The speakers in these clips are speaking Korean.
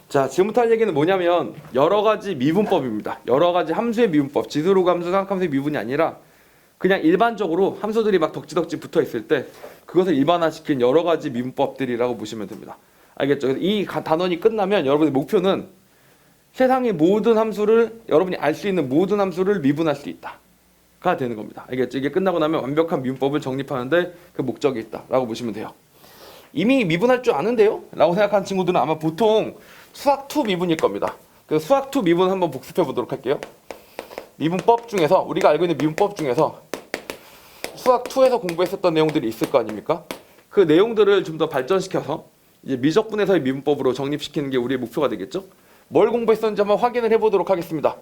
자, 지금부터 할 얘기는 뭐냐면 여러 가지 미분법입니다. 여러 가지 함수의 미분법, 지수로그 함수, 삼각함수의 미분이 아니라 그냥 일반적으로 함수들이 막 덕지덕지 붙어 있을 때 그것을 일반화시킨 여러 가지 미분법들이라고 보시면 됩니다. 알겠죠? 그래서 이 단원이 끝나면 여러분의 목표는 세상의 모든 함수를, 여러분이 알 수 있는 모든 함수를 미분할 수 있다가 되는 겁니다. 알겠죠? 이게 끝나고 나면 완벽한 미분법을 정립하는데 그 목적이 있다라고 보시면 돼요. 이미 미분할 줄 아는데요? 라고 생각하는 친구들은 아마 보통 수학2 미분일 겁니다. 그래서 수학2 미분 한번 복습해 보도록 할게요. 미분법 중에서, 우리가 알고 있는 미분법 중에서 수학2에서 공부했었던 내용들이 있을 거 아닙니까? 그 내용들을 좀 더 발전시켜서 이제 미적분에서의 미분법으로 정립시키는 게 우리의 목표가 되겠죠? 뭘 공부했었는지 한번 확인을 해보도록 하겠습니다.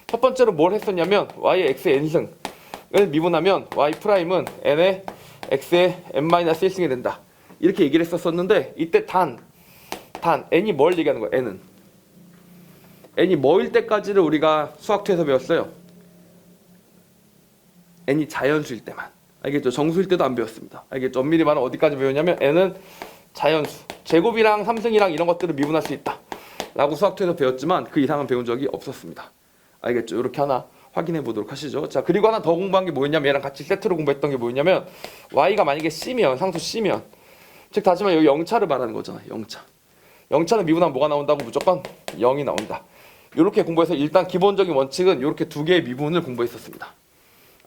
첫 번째로 뭘 했었냐면 y의 x의 n승을 미분하면 y'은 n의 x의 n-1승이 된다. 이렇게 얘기를 했었는데 이때 단 n이 뭘 얘기하는 거예요? n이 뭐일 때까지를 우리가 수학2에서 배웠어요? n이 자연수일 때만. 알겠죠? 정수일 때도 안 배웠습니다. 알겠죠? 엄밀히 말하면 어디까지 배웠냐면 n은 자연수, 제곱이랑 3승이랑 이런 것들을 미분할 수 있다 라고 수학2에서 배웠지만 그 이상은 배운 적이 없었습니다. 알겠죠? 이렇게 하나 확인해 보도록 하시죠. 자, 그리고 하나 더 공부한 게 뭐였냐면 얘랑 같이 세트로 공부했던 게 뭐였냐면 y가 만약에 c면, 상수 c면, 즉 다시 말해 여기 0차를 말하는 거잖아요. 0차는 미분하면 뭐가 나온다고? 무조건 0이 나온다. 이렇게 공부해서 일단 기본적인 원칙은 이렇게 두 개의 미분을 공부했었습니다.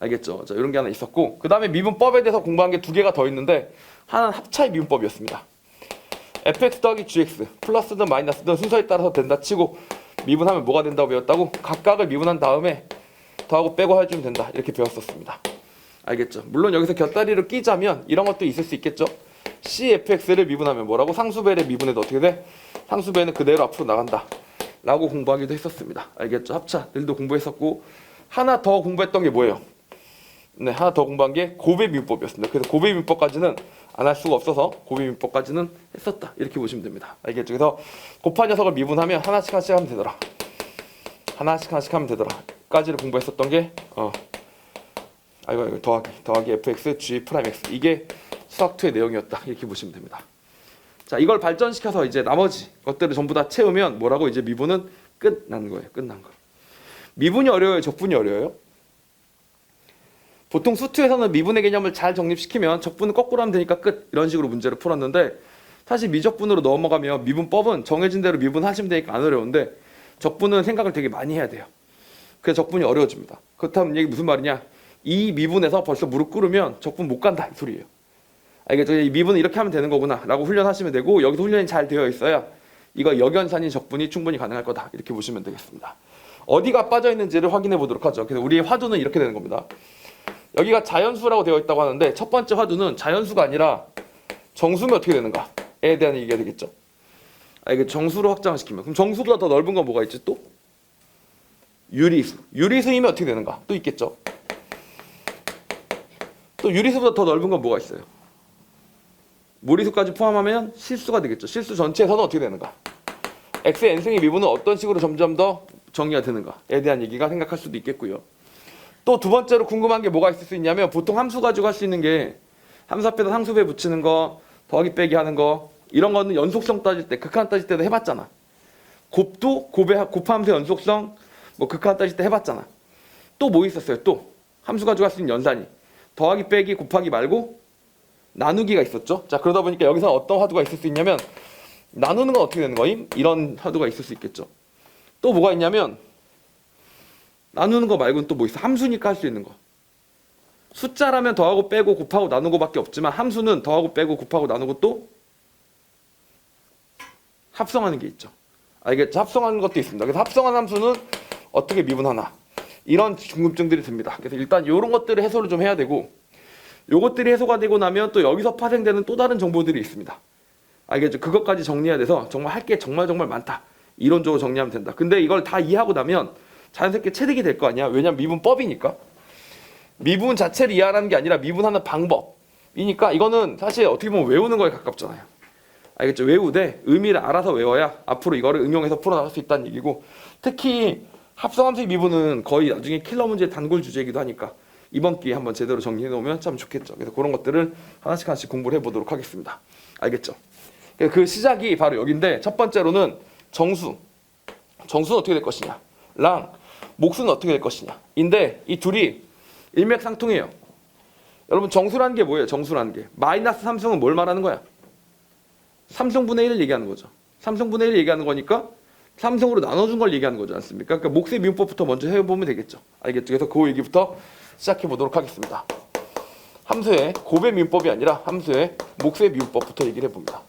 알겠죠? 자, 이런 게 하나 있었고, 그 다음에 미분법에 대해서 공부한 게 두 개가 더 있는데 하나는 합차의 미분법이었습니다. fx 더하기 gx 플러스든 마이너스든 순서에 따라서 된다 치고 미분하면 뭐가 된다고 배웠다고? 각각을 미분한 다음에 더하고 빼고 해주면 된다. 이렇게 배웠었습니다. 알겠죠? 물론 여기서 곁다리를 끼자면 이런 것도 있을 수 있겠죠? cfx를 미분하면 뭐라고? 상수배를 미분해도 어떻게 돼? 상수배는 그대로 앞으로 나간다 라고 공부하기도 했었습니다. 알겠죠? 합차들도 공부했었고, 하나 더 공부했던 게 뭐예요? 네, 하나 더 공부한 게 곱의 미분법이었습니다. 그래서 곱의 미분법까지는 안 할 수가 없어서 곱의 미분법까지는 했었다. 이렇게 보시면 됩니다. 알겠죠? 그래서 곱한 녀석을 미분하면 하나씩 하면 되더라. 하나씩 하면 되더라. 까지를 공부했었던 게 이거 더하기 fx g 프라임 x, 이게 수학2의 내용이었다. 이렇게 보시면 됩니다. 자, 이걸 발전시켜서 이제 나머지 것들을 전부 다 채우면 뭐라고? 이제 미분은 끝난 거예요. 끝난 거. 미분이 어려워요? 적분이 어려워요? 보통 수투에서는 미분의 개념을 잘 정립시키면 적분은 거꾸로 하면 되니까 끝, 이런 식으로 문제를 풀었는데, 사실 미적분으로 넘어가면 미분법은 정해진 대로 미분하시면 되니까 안 어려운데 적분은 생각을 되게 많이 해야 돼요. 그래서 적분이 어려워집니다. 그렇다면 이게 무슨 말이냐? 이 미분에서 벌써 무릎 꿇으면 적분 못 간다 이 소리예요. 알겠죠? 이 미분은 이렇게 하면 되는 거구나 라고 훈련하시면 되고, 여기서 훈련이 잘 되어 있어야 이거 역연산인 적분이 충분히 가능할 거다, 이렇게 보시면 되겠습니다. 어디가 빠져 있는지를 확인해 보도록 하죠. 그래서 우리의 화두는 이렇게 되는 겁니다. 여기가 자연수라고 되어 있다고 하는데 첫 번째 화두는 자연수가 아니라 정수면 어떻게 되는가에 대한 얘기가 되겠죠. 이게 정수로 확장을 시키면, 그럼 정수보다 더 넓은 건 뭐가 있지 또? 유리수이면 어떻게 되는가 또 있겠죠. 또 유리수보다 더 넓은 건 뭐가 있어요? 무리수까지 포함하면 실수가 되겠죠. 실수 전체에서는 어떻게 되는가? x의 n승의 미분은 어떤 식으로 점점 더 정의가 되는가에 대한 얘기가 생각할 수도 있겠고요. 또 두 번째로 궁금한 게 뭐가 있을 수 있냐면, 보통 함수 가지고 할 수 있는 게 함수 앞에다 상수배 붙이는 거, 더하기 빼기 하는 거, 이런 거는 연속성 따질 때, 극한 따질 때도 해봤잖아. 곱도 곱함수의 연속성, 뭐 극한 따질 때 해봤잖아. 또 뭐 있었어요? 또 함수 가지고 할 수 있는 연산이 더하기 빼기 곱하기 말고 나누기가 있었죠. 자, 그러다 보니까 여기서 어떤 화두가 있을 수 있냐면, 나누는 건 어떻게 되는 거임? 이런 화두가 있을 수 있겠죠. 또 뭐가 있냐면, 나누는 거 말고는 또 뭐 있어? 함수니까 할 수 있는 거. 숫자라면 더하고 빼고 곱하고 나누고 밖에 없지만, 함수는 더하고 빼고 곱하고 나누고 또 합성하는 게 있죠. 알겠죠? 합성하는 것도 있습니다. 그래서 합성한 함수는 어떻게 미분하나, 이런 궁금증들이 듭니다. 그래서 일단 이런 것들을 해소를 좀 해야 되고, 요것들이 해소가 되고 나면 또 여기서 파생되는 또 다른 정보들이 있습니다. 알겠죠? 그것까지 정리해야 돼서 정말 할 게 정말 많다. 이론적으로 정리하면 된다. 근데 이걸 다 이해하고 나면 자연스럽게 체득이 될 거 아니야. 왜냐면 미분법이니까. 미분 자체를 이해하는 게 아니라 미분하는 방법이니까 이거는 사실 어떻게 보면 외우는 거에 가깝잖아요. 알겠죠? 외우되 의미를 알아서 외워야 앞으로 이거를 응용해서 풀어나갈 수 있다는 얘기고, 특히 합성함수의 미분은 거의 나중에 킬러 문제의 단골 주제이기도 하니까 이번 기회에 한번 제대로 정리해 놓으면 참 좋겠죠. 그래서 그런 것들을 하나씩 공부를 해보도록 하겠습니다. 알겠죠? 그 시작이 바로 여기인데, 첫 번째로는 정수는 어떻게 될 것이냐, 랑 목수는 어떻게 될 것이냐 인데 이 둘이 일맥상통해요. 여러분 정수라는 게 뭐예요? 정수라는 게 마이너스 3승은 뭘 말하는 거야? 3승분의 1을 얘기하는 거죠. 3승분의 1을 얘기하는 거니까 3승으로 나눠준 걸 얘기하는 거지 않습니까? 그러니까 몫의 미분법부터 먼저 해보면 되겠죠. 알겠죠? 그래서 그 얘기부터 시작해 보도록 하겠습니다. 함수의 곱의 미분법이 아니라 함수의 몫의 미분법부터 얘기를 해봅니다.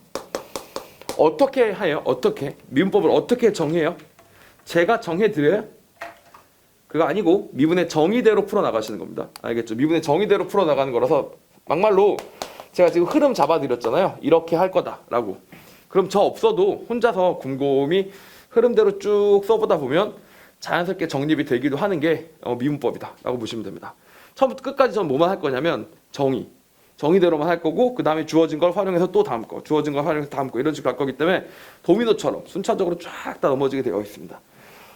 어떻게 해요? 어떻게? 미분법을 어떻게 정해요? 제가 정해드려요? 그거 아니고 미분의 정의대로 풀어나가시는 겁니다. 알겠죠? 미분의 정의대로 풀어나가는 거라서 막말로 제가 지금 흐름 잡아드렸잖아요. 이렇게 할 거다라고. 그럼 저 없어도 혼자서 곰곰이 흐름대로 쭉 써보다 보면 자연스럽게 정립이 되기도 하는 게 미분법이다 라고 보시면 됩니다. 처음부터 끝까지 전 뭐만 할 거냐면 정의대로만 할 거고 그 다음에 주어진 걸 활용해서 또 다음 거, 주어진 걸 활용해서 다음 거 이런 식으로 갈 거기 때문에 도미노처럼 순차적으로 쫙 다 넘어지게 되어 있습니다.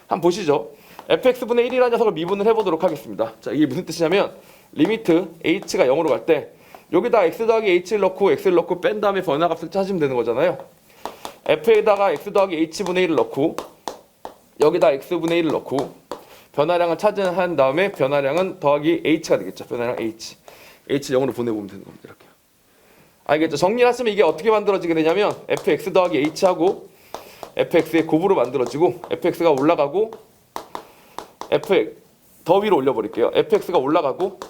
한번 보시죠. fx분의 1이라는 녀석을 미분을 해보도록 하겠습니다. 자, 이게 무슨 뜻이냐면 리미트 h가 0으로 갈 때 여기다 x 더하기 h를 넣고 x를 넣고 뺀 다음에 변화값을 찾으면 되는 거잖아요. f에다가 x 더하기 h분의 1을 넣고 여기다 x분의 1을 넣고 변화량을 찾은 다음에 변화량은 더하기 h가 되겠죠. 변화량 h 0으로 보내보면 되는 겁니다. 이렇게. 알겠죠? 정리를 하시면 이게 어떻게 만들어지게 되냐면 fx 더하기 h하고 fx의 곱으로 만들어지고 fx가 올라가고 더 위로 올려버릴게요. fx가 올라가고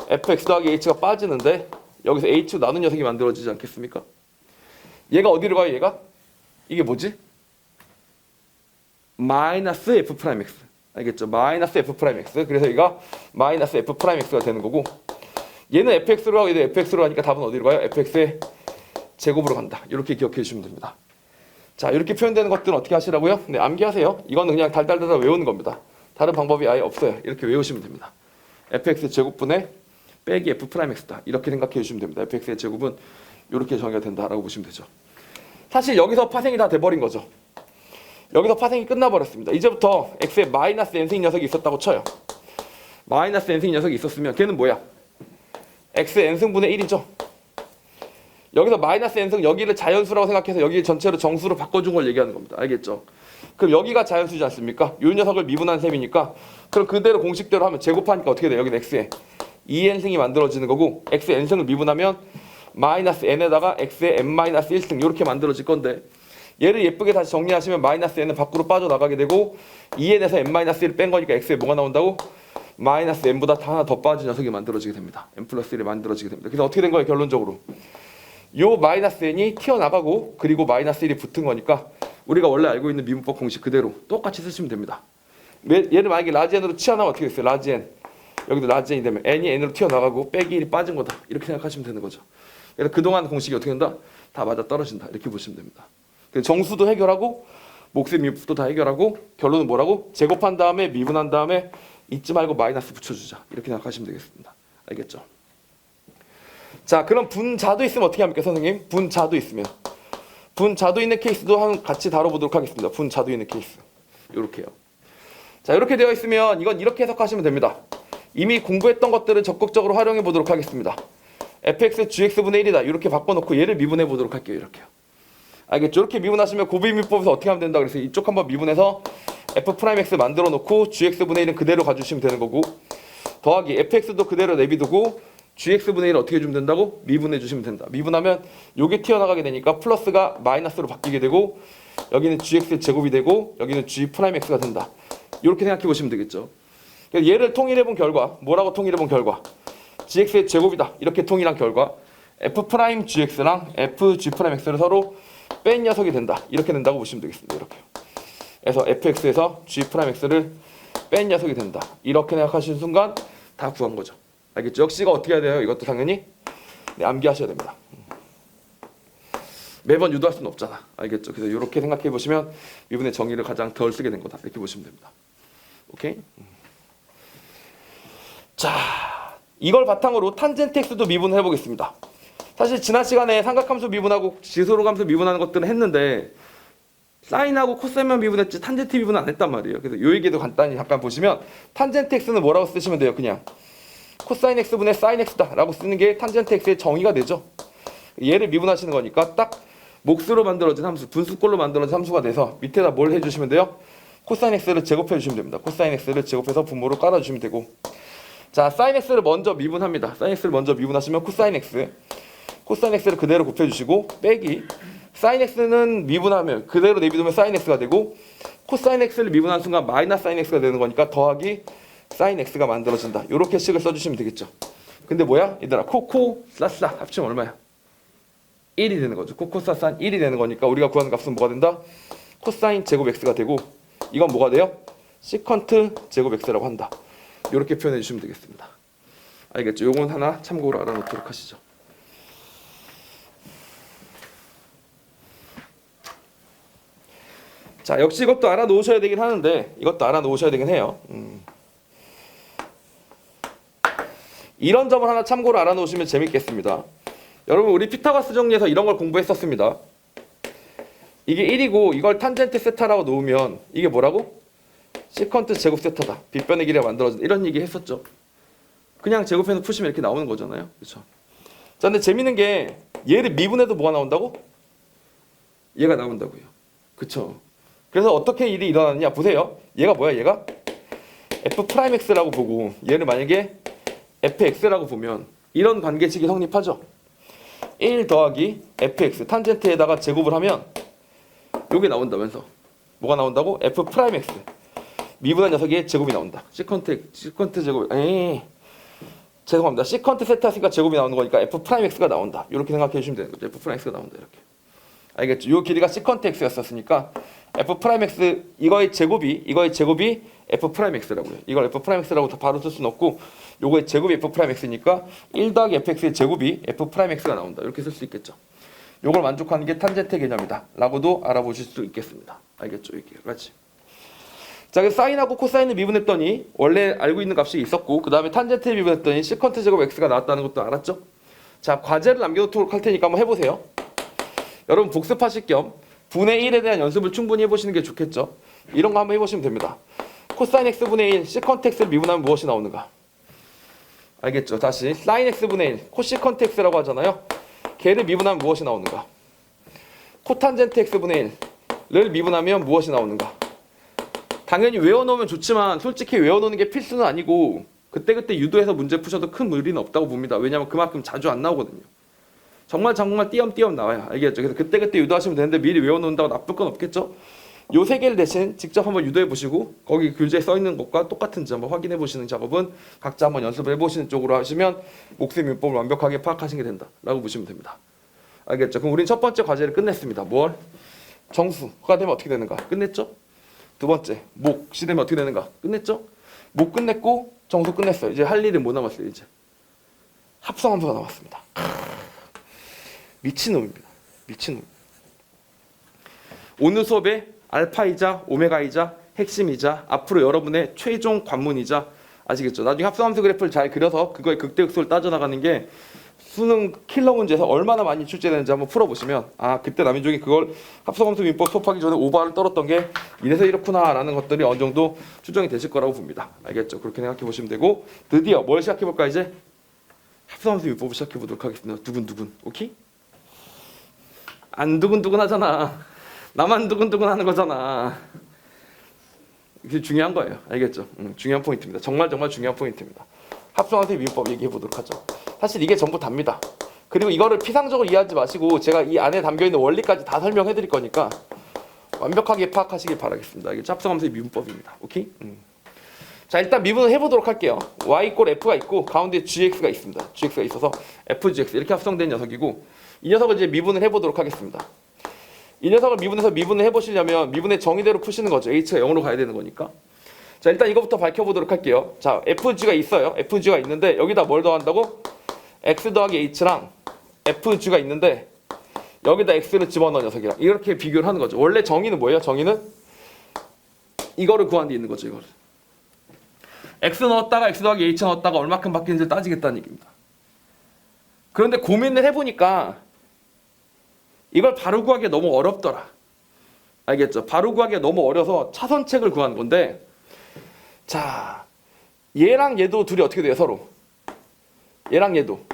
fx 더하기 h가 빠지는데 여기서 h로 나눈 녀석이 만들어지지 않겠습니까? 얘가 어디로 가요? 얘가? 이게 뭐지? 마이너스 f'x. 알겠죠? 마이너스 f'x. 그래서 얘가 마이너스 f'x가 되는 거고 얘는 fx로 하고 얘도 fx로 하니까 답은 어디로 가요? fx의 제곱으로 간다. 이렇게 기억해 주시면 됩니다. 자, 이렇게 표현되는 것들은 어떻게 하시라고요? 네, 암기하세요. 이거는 그냥 달달달 외우는 겁니다. 다른 방법이 아예 없어요. 이렇게 외우시면 됩니다. fx의 제곱분의 빼기 f'x다. 이렇게 생각해 주시면 됩니다. fx의 제곱은 이렇게 정의가 된다라고 보시면 되죠. 사실 여기서 파생이 다 돼버린 거죠. 여기서 파생이 끝나버렸습니다. 이제부터 x에 마이너스 n승 녀석이 있었다고 쳐요. 마이너스 n승 녀석이 있었으면 걔는 뭐야? x의 n승분의 1이죠. 여기서 마이너스 n승 여기를 자연수라고 생각해서 여기 전체로 정수로 바꿔준 걸 얘기하는 겁니다. 알겠죠? 그럼 여기가 자연수지 않습니까? 이 녀석을 미분한 셈이니까 그럼 그대로 공식대로 하면 제곱하니까 어떻게 돼요? 여기는 x에 2n승이 만들어지는 거고 x의 n승을 미분하면 마이너스 n에다가 x의 n-1승 이렇게 만들어질 건데 얘를 예쁘게 다시 정리하시면 마이너스 n은 밖으로 빠져나가게 되고 2n에서 n-1을 뺀 거니까 x에 뭐가 나온다고? 마이너스 n보다 다 하나 더 빠진 녀석이 만들어지게 됩니다. n 플러스 1이 만들어지게 됩니다. 그래서 어떻게 된 거예요? 결론적으로 요 마이너스 n이 튀어나가고 그리고 마이너스 1이 붙은 거니까 우리가 원래 알고 있는 미분법 공식 그대로 똑같이 쓰시면 됩니다. 얘를 만약에 라지 n으로 튀어나가면 어떻게 됐어요? 라지 n 여기도 라지 n이 되면 n이 n으로 튀어나가고 빼기 1이 빠진 거다 이렇게 생각하시면 되는 거죠. 그래서 그동안 공식이 어떻게 된다? 다 맞아 떨어진다 이렇게 보시면 됩니다. 정수도 해결하고 몫의 미분법도 다 해결하고 결론은 뭐라고? 제곱한 다음에 미분한 다음에 잊지 말고 마이너스 붙여주자 이렇게 생각하시면 되겠습니다. 알겠죠? 자, 그럼 분자도 있으면 어떻게 합니까 선생님? 분자도 있으면 분자도 있는 케이스도 같이 다뤄보도록 하겠습니다. 분자도 있는 케이스 이렇게요. 자, 이렇게 되어 있으면 이건 이렇게 해석하시면 됩니다. 이미 공부했던 것들을 적극적으로 활용해 보도록 하겠습니다. fx gx분의 1이다 이렇게 바꿔놓고 얘를 미분해 보도록 할게요. 이렇게요. 알겠죠? 이렇게 미분하시면 곱비미법에서 어떻게 하면 된다 그래서 이쪽 한번 미분해서 f'x 만들어 놓고 gx분의 1은 그대로 가주시면 되는 거고 더하기 fx도 그대로 내비두고 gx분의 1을 어떻게 해주면 된다고? 미분해 주시면 된다. 미분하면 요게 튀어나가게 되니까 플러스가 마이너스로 바뀌게 되고 여기는 gx 제곱이 되고 여기는 g'x가 된다. 이렇게 생각해 보시면 되겠죠. 얘를 통일해 본 결과 뭐라고 통일해 본 결과 gx의 제곱이다 이렇게 통일한 결과 f'gx랑 fg'x를 서로 뺀 녀석이 된다 이렇게 된다고 보시면 되겠습니다. 이렇게 그래서 fx에서 g'x를 뺀 녀석이 된다 이렇게 생각하시는 순간 다 구한 거죠. 알겠죠? 역시가 어떻게 해야 돼요? 이것도 당연히 암기하셔야 됩니다. 매번 유도할 수는 없잖아. 알겠죠? 그래서 이렇게 생각해 보시면 미분의 정의를 가장 덜 쓰게 된 거다 이렇게 보시면 됩니다. 오케이? 자, 이걸 바탕으로 탄젠트 x도 미분을 해보겠습니다. 사실 지난 시간에 삼각함수 미분하고 지소로함수 미분하는 것들은 했는데 사인하고 코사인만 미분했지 탄젠트 미분은 안 했단 말이에요. 그래서 이 얘기도 간단히 잠깐 보시면 탄젠트 x는 뭐라고 쓰시면 돼요? 그냥 코사인 x분의 사인 x다 라고 쓰는 게 탄젠트 x의 정의가 되죠. 얘를 미분하시는 거니까 딱 몫으로 만들어진 함수, 분수꼴로 만들어진 함수가 돼서 밑에다 뭘 해주시면 돼요? 코사인 x를 제곱해 주시면 됩니다. 코사인 x를 제곱해서 분모로 깔아주시면 되고, 자, 사인 x를 먼저 미분합니다. 사인 x를 먼저 미분하시면 코사인 x, 코사인 x를 그대로 곱해주시고 빼기 사인 x는 미분하면 그대로 내비두면 사인 x가 되고, 코사인 x를 미분한 순간 마이너스 사인 x가 되는 거니까 더하기 사인 x가 만들어진다. 이렇게 식을 써주시면 되겠죠. 근데 뭐야? 얘들아, 코코 사사 합치면 얼마야? 1이 되는 거죠. 코코 사사는 1이 되는 거니까 우리가 구하는 값은 뭐가 된다? 코사인 제곱 x가 되고, 이건 뭐가 돼요? 시컨트 제곱 x라고 한다. 이렇게 표현해 주시면 되겠습니다. 알겠죠? 요건 하나 참고로 알아놓도록 하시죠. 자, 역시 이것도 알아놓으셔야 되긴 하는데, 이것도 알아놓으셔야 되긴 해요. 이런 점을 하나 참고로 알아놓으시면 재밌겠습니다. 여러분, 우리 피타고라스 정리에서 이런 걸 공부했었습니다. 이게 1이고 이걸 탄젠트 세타라고 놓으면 이게 뭐라고? 시컨트 제곱 세타다. 빗변의 길이가 만들어진다. 이런 얘기 했었죠. 그냥 제곱해서 푸시면 이렇게 나오는 거잖아요. 그렇죠? 자, 근데 재밌는 게 얘를 미분해도 뭐가 나온다고? 얘가 나온다고요. 그렇죠? 그래서 어떻게 일이 일어나느냐 보세요. 얘가 뭐야? 얘가 f'x라고 보고 얘를 만약에 fx라고 보면 이런 관계식이 성립하죠. 1 더하기 fx 탄젠트에다가 제곱을 하면 요게 나온다면서 뭐가 나온다고? f'x 미분한 녀석의 제곱이 나온다. 시컨트 제곱 죄송합니다. 시컨트 세타니까 제곱이 나오는 거니까 f'x가 나온다. 이렇게 생각해 주시면 되는 거죠. f'x가 나온다. 이렇게 알겠죠? 요 길이가 시컨트 x였었으니까 f'x 이거의 제곱이 f'x라고요. 이걸 f'x라고 바로 쓸 수는 없고 요거의 제곱이 f'x니까 1 더하기 fx의 제곱이 f'x가 나온다. 이렇게 쓸 수 있겠죠. 요걸 만족하는 게 탄젠트 개념이다 라고도 알아보실 수 있겠습니다. 알겠죠? 이렇게 같이. 자, 그래서 사인하고 코사인을 미분했더니 원래 알고 있는 값이 있었고 그 다음에 탄젠트를 미분했더니 시컨트 제곱 x가 나왔다는 것도 알았죠? 자, 과제를 남겨놓도록 할 테니까 한번 해보세요. 여러분 복습하실 겸 분의 1에 대한 연습을 충분히 해보시는 게 좋겠죠? 이런 거 한번 해보시면 됩니다. 코사인 x분의 1 시컨트 x를 미분하면 무엇이 나오는가? 알겠죠? 다시 사인 x분의 1 코시컨트 x라고 하잖아요. 걔를 미분하면 무엇이 나오는가? 코탄젠트 x분의 1을 미분하면 무엇이 나오는가? 당연히 외워놓으면 좋지만 솔직히 외워놓는 게 필수는 아니고 그때그때 유도해서 문제 푸셔도 큰 무리는 없다고 봅니다. 왜냐하면 그만큼 자주 안 나오거든요. 정말 띄엄띄엄 나와요. 알겠죠? 그래서 그때그때 유도하시면 되는데 미리 외워놓는다고 나쁠 건 없겠죠? 요 세 개를 대신 직접 한번 유도해 보시고 거기 교재에 써있는 것과 똑같은지 한번 확인해 보시는 작업은 각자 한번 연습을 해보시는 쪽으로 하시면 몫의 민법을 완벽하게 파악하시게 된다 라고 보시면 됩니다. 알겠죠? 그럼 우린 첫 번째 과제를 끝냈습니다. 뭘? 정수가 되면 어떻게 되는가? 끝냈죠? 두 번째 몫이 되면 어떻게 되는가? 끝냈죠? 몫 끝냈고 정수 끝냈어요. 이제 할 일은 뭐 남았어요? 이제 합성함수가 남았습니다. 미친놈입니다. 미친놈. 오늘 수업에 알파이자 오메가이자 핵심이자 앞으로 여러분의 최종 관문이자 아시겠죠? 나중에 합성함수 그래프를 잘 그려서 그거의 극대극소를 따져나가는 게 수능 킬러 문제에서 얼마나 많이 출제되는지 한번 풀어보시면 아 그때 남인종이 그걸 합성함수 민법 수업하기 전에 오바를 떨었던 게 이래서 이렇구나 라는 것들이 어느 정도 추정이 되실 거라고 봅니다. 알겠죠? 그렇게 생각해 보시면 되고 드디어 뭘 시작해볼까 이제? 합성함수 민법을 시작해보도록 하겠습니다. 두근두근. 오케이? 안 두근두근 하잖아. 나만 두근두근 하는 거잖아. 이게 중요한 거예요. 알겠죠? 중요한 포인트입니다. 정말 중요한 포인트입니다. 합성함수의 민법 얘기해 보도록 하죠. 사실 이게 전부 답니다. 그리고 이거를 피상적으로 이해하지 마시고 제가 이 안에 담겨있는 원리까지 다 설명해 드릴 거니까 완벽하게 파악하시길 바라겠습니다. 이게 합성함수의 미분법입니다. 오케이? 자, 일단 미분을 해보도록 할게요. y 꼴 f가 있고 가운데 gx가 있습니다. gx가 있어서 fgx 이렇게 합성된 녀석이고 이 녀석을 이제 미분을 해보도록 하겠습니다. 이 녀석을 미분해서 미분을 해보시려면 미분의 정의대로 푸시는 거죠. h가 0으로 가야 되는 거니까. 자, 일단 이거부터 밝혀보도록 할게요. 자, fg가 있어요. fg가 있는데 여기다 뭘 더한다고? x 더하기 h랑 fg가 있는데 여기다 x를 집어넣은 녀석이랑 이렇게 비교를 하는 거죠. 원래 정의는 뭐예요? 정의는 이거를 구한 데 있는 거죠. 이거를 x 넣었다가 x 더하기 h 넣었다가 얼마큼 바뀌는지 따지겠다는 얘기입니다. 그런데 고민을 해보니까 이걸 바로 구하기가 너무 어렵더라. 알겠죠? 바로 구하기가 너무 어려서 차선책을 구하는 건데 자, 얘랑 얘도 둘이 어떻게 돼요? 서로 얘랑 얘도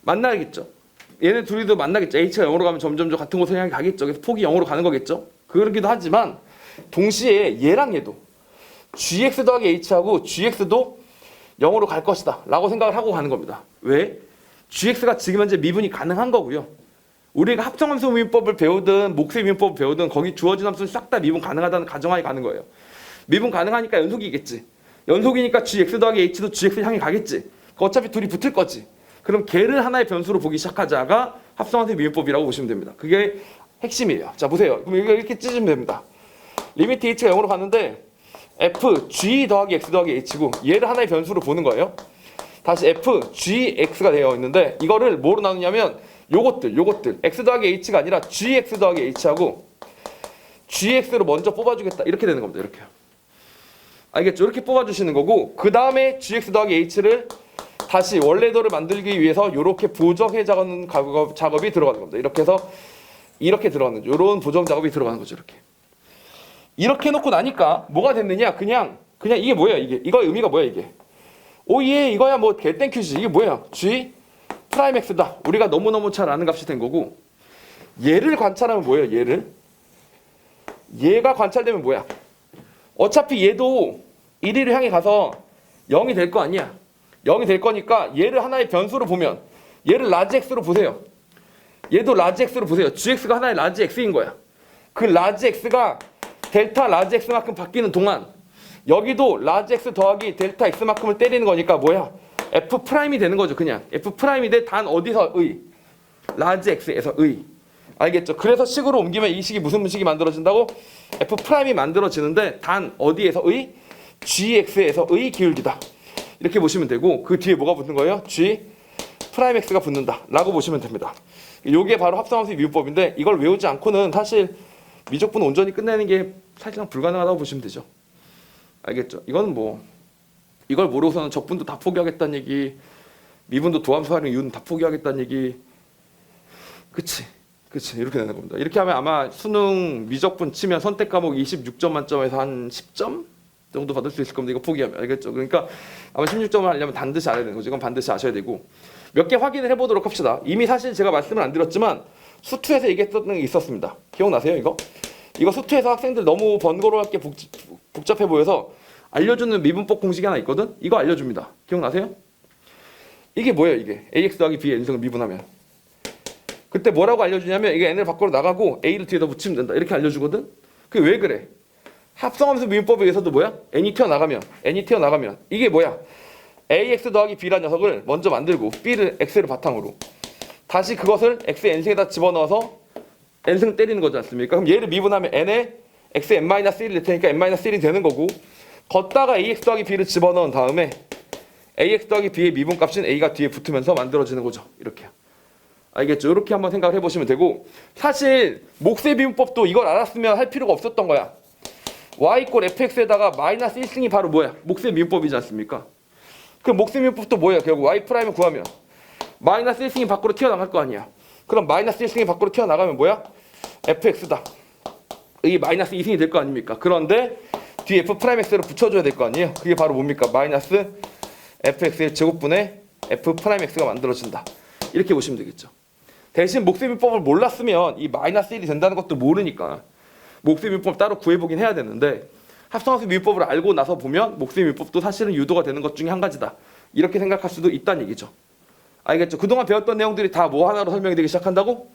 만나야겠죠? 얘네 둘이도 만나겠죠. h가 0으로 가면 점점 같은 곳을 향해 가겠죠. 그래서 폭이 0으로 가는 거겠죠. 그러기도 하지만 동시에 얘랑 얘도 gx 더하기 h하고 gx도 0으로 갈 것이다 라고 생각을 하고 가는 겁니다. 왜? gx가 지금 현재 미분이 가능한 거고요. 우리가 합성함수 미분법을 배우든 목수의 미분법을 배우든 거기 주어진 함수는 싹 다 미분 가능하다는 가정하에 가는 거예요. 미분 가능하니까 연속이겠지. 연속이니까 gx 더하기 h도 gx를 향해 가겠지. 어차피 둘이 붙을 거지. 그럼 걔를 하나의 변수로 보기 시작하자가 합성함수 미분법이라고 보시면 됩니다. 그게 핵심이에요. 자 보세요. 그럼 이거 이렇게 찢으면 됩니다. 리미트 h가 0으로 갔는데 f g 더하기 x 더하기 h고 얘를 하나의 변수로 보는 거예요. 다시 f g x가 되어 있는데 이거를 뭐로 나누냐면 요것들 x 더하기 h가 아니라 gx 더하기 h하고 gx로 먼저 뽑아주겠다 이렇게 되는 겁니다. 이렇게 알겠죠? 이렇게 뽑아주시는 거고 그 다음에 gx 더하기 h를 다시 원래대로 만들기 위해서 이렇게 보정해 작업이 들어가는 겁니다. 이렇게 해서 이렇게 들어가는 거죠. 이런 보정 작업이 들어가는 거죠. 이렇게 놓고 나니까 뭐가 됐느냐? 그냥 이게 뭐야? 이거 의미가 뭐야? 이게 오예 이거야 뭐 개땡큐지. 이게 뭐야? g 프라임 x다. 우리가 너무너무 잘 아는 값이 된 거고 얘를 관찰하면 뭐예요? 얘가 관찰되면 뭐야? 어차피 얘도 1위를 향해 가서 0이 될 거 아니야. 0이 될 거니까 얘를 하나의 변수로 보면 얘를 라지 x로 보세요. 얘도 라지 x로 보세요. gx가 하나의 라지 x인 거야. 그 라지 x가 델타 라지 x만큼 바뀌는 동안 여기도 라지 x 더하기 델타 x만큼을 때리는 거니까 뭐야? f 프라임이 되는 거죠. 그냥 f 프라임이 돼. 단 어디서의? 라지 x에서의. 알겠죠? 그래서 식으로 옮기면 이 식이 무슨 식이 만들어진다고? f 프라임이 만들어지는데 단 어디에서의? gx에서의 기울기다. 이렇게 보시면 되고 그 뒤에 뭐가 붙는 거예요? g 프라임 x가 붙는다 라고 보시면 됩니다. 이게 바로 합성함수의 미분법인데 이걸 외우지 않고는 사실 미적분 온전히 끝내는 게 사실상 불가능하다고 보시면 되죠. 알겠죠? 이건 뭐 이걸 모르고서는 적분도 다 포기하겠다는 얘기, 미분도 도함수 활용 이유는 다 포기하겠다는 얘기. 그치 이렇게 되는 겁니다. 이렇게 하면 아마 수능 미적분 치면 선택 과목 26점 만점에서 한 10점 정도 받을 수 있을 겁니다. 이거 포기하면. 알겠죠? 그러니까 아마 16점을 하려면 반드시 알아야 되는 거죠. 이건 반드시 아셔야 되고 몇 개 확인을 해보도록 합시다. 이미 사실 제가 말씀을 안 드렸지만 수투에서 얘기했던 게 있었습니다. 기억나세요? 이거 수투에서 학생들 너무 번거로웠게 복잡해 보여서 알려주는 미분법 공식이 하나 있거든? 이거 알려줍니다. 기억나세요? 이게 뭐예요? 이게 ax 더하기 b의 n승을 미분하면 그때 뭐라고 알려주냐면 이게 n을 밖으로 나가고 a를 뒤에다 붙이면 된다 이렇게 알려주거든? 그게 왜 그래? 합성함수 미분법에 의해서도 뭐야? n이 튀어나가면 이게 뭐야? ax 더하기 b라는 녀석을 먼저 만들고 b를 x를 바탕으로 다시 그것을 x의 n승에다 집어넣어서 n승 때리는 거지 않습니까? 그럼 얘를 미분하면 n에 x n-1이 될 테니까 n-1이 되는 거고 걷다가 ax 더하기 b를 집어넣은 다음에 ax 더하기 b의 미분값인 a가 뒤에 붙으면서 만들어지는 거죠. 이렇게. 알겠죠? 이렇게 한번 생각을 해보시면 되고 사실 목수의 미분법도 이걸 알았으면 할 필요가 없었던 거야. y 이꼴 fx에다가 마이너스 1승이 바로 뭐야? 목수의 미분법이지 않습니까? 그 목수의 미분법도 뭐야? 결국 y 프라임을 구하면 마이너스 1승이 밖으로 튀어나갈 거 아니야. 그럼 마이너스 1승이 밖으로 튀어나가면 뭐야? fx다. 이게 마이너스 2승이 될 거 아닙니까? 그런데 뒤에 f 프라임 x를 붙여줘야 될 거 아니에요? 그게 바로 뭡니까? 마이너스 fx의 제곱분의 f 프라임 x가 만들어진다. 이렇게 보시면 되겠죠. 대신 목수의 미분법을 몰랐으면 이 마이너스 1이 된다는 것도 모르니까 목수의 미분법 따로 구해보긴 해야 되는데 합성함수 미분법을 알고 나서 보면 목수의 미분법도 사실은 유도가 되는 것 중에 한 가지다. 이렇게 생각할 수도 있다는 얘기죠. 알겠죠? 그동안 배웠던 내용들이 다 뭐 하나로 설명이 되기 시작한다고?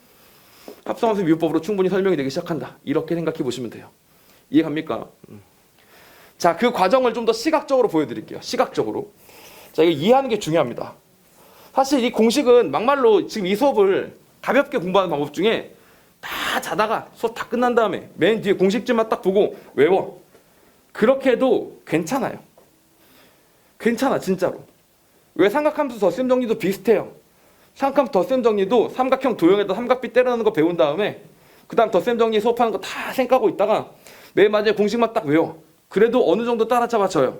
합성함수 미분법으로 충분히 설명이 되기 시작한다. 이렇게 생각해 보시면 돼요. 이해갑니까? 자, 그 과정을 좀 더 시각적으로 보여드릴게요. 시각적으로. 자, 이거 이해하는 게 중요합니다. 사실 이 공식은 막말로 지금 이 수업을 가볍게 공부하는 방법 중에 다 자다가 수업 다 끝난 다음에 맨 뒤에 공식집만 딱 보고 외워. 그렇게 해도 괜찮아요. 괜찮아, 진짜로. 왜 삼각함수 덧셈 정리도 비슷해요. 삼각함수 덧셈 정리도 삼각형 도형에다 삼각비 때려넣는 거 배운 다음에 그 다음 덧셈 정리 수업하는 거 다 생각하고 있다가 맨 마지막에 공식만 딱 외워. 그래도 어느 정도 따라잡아져요.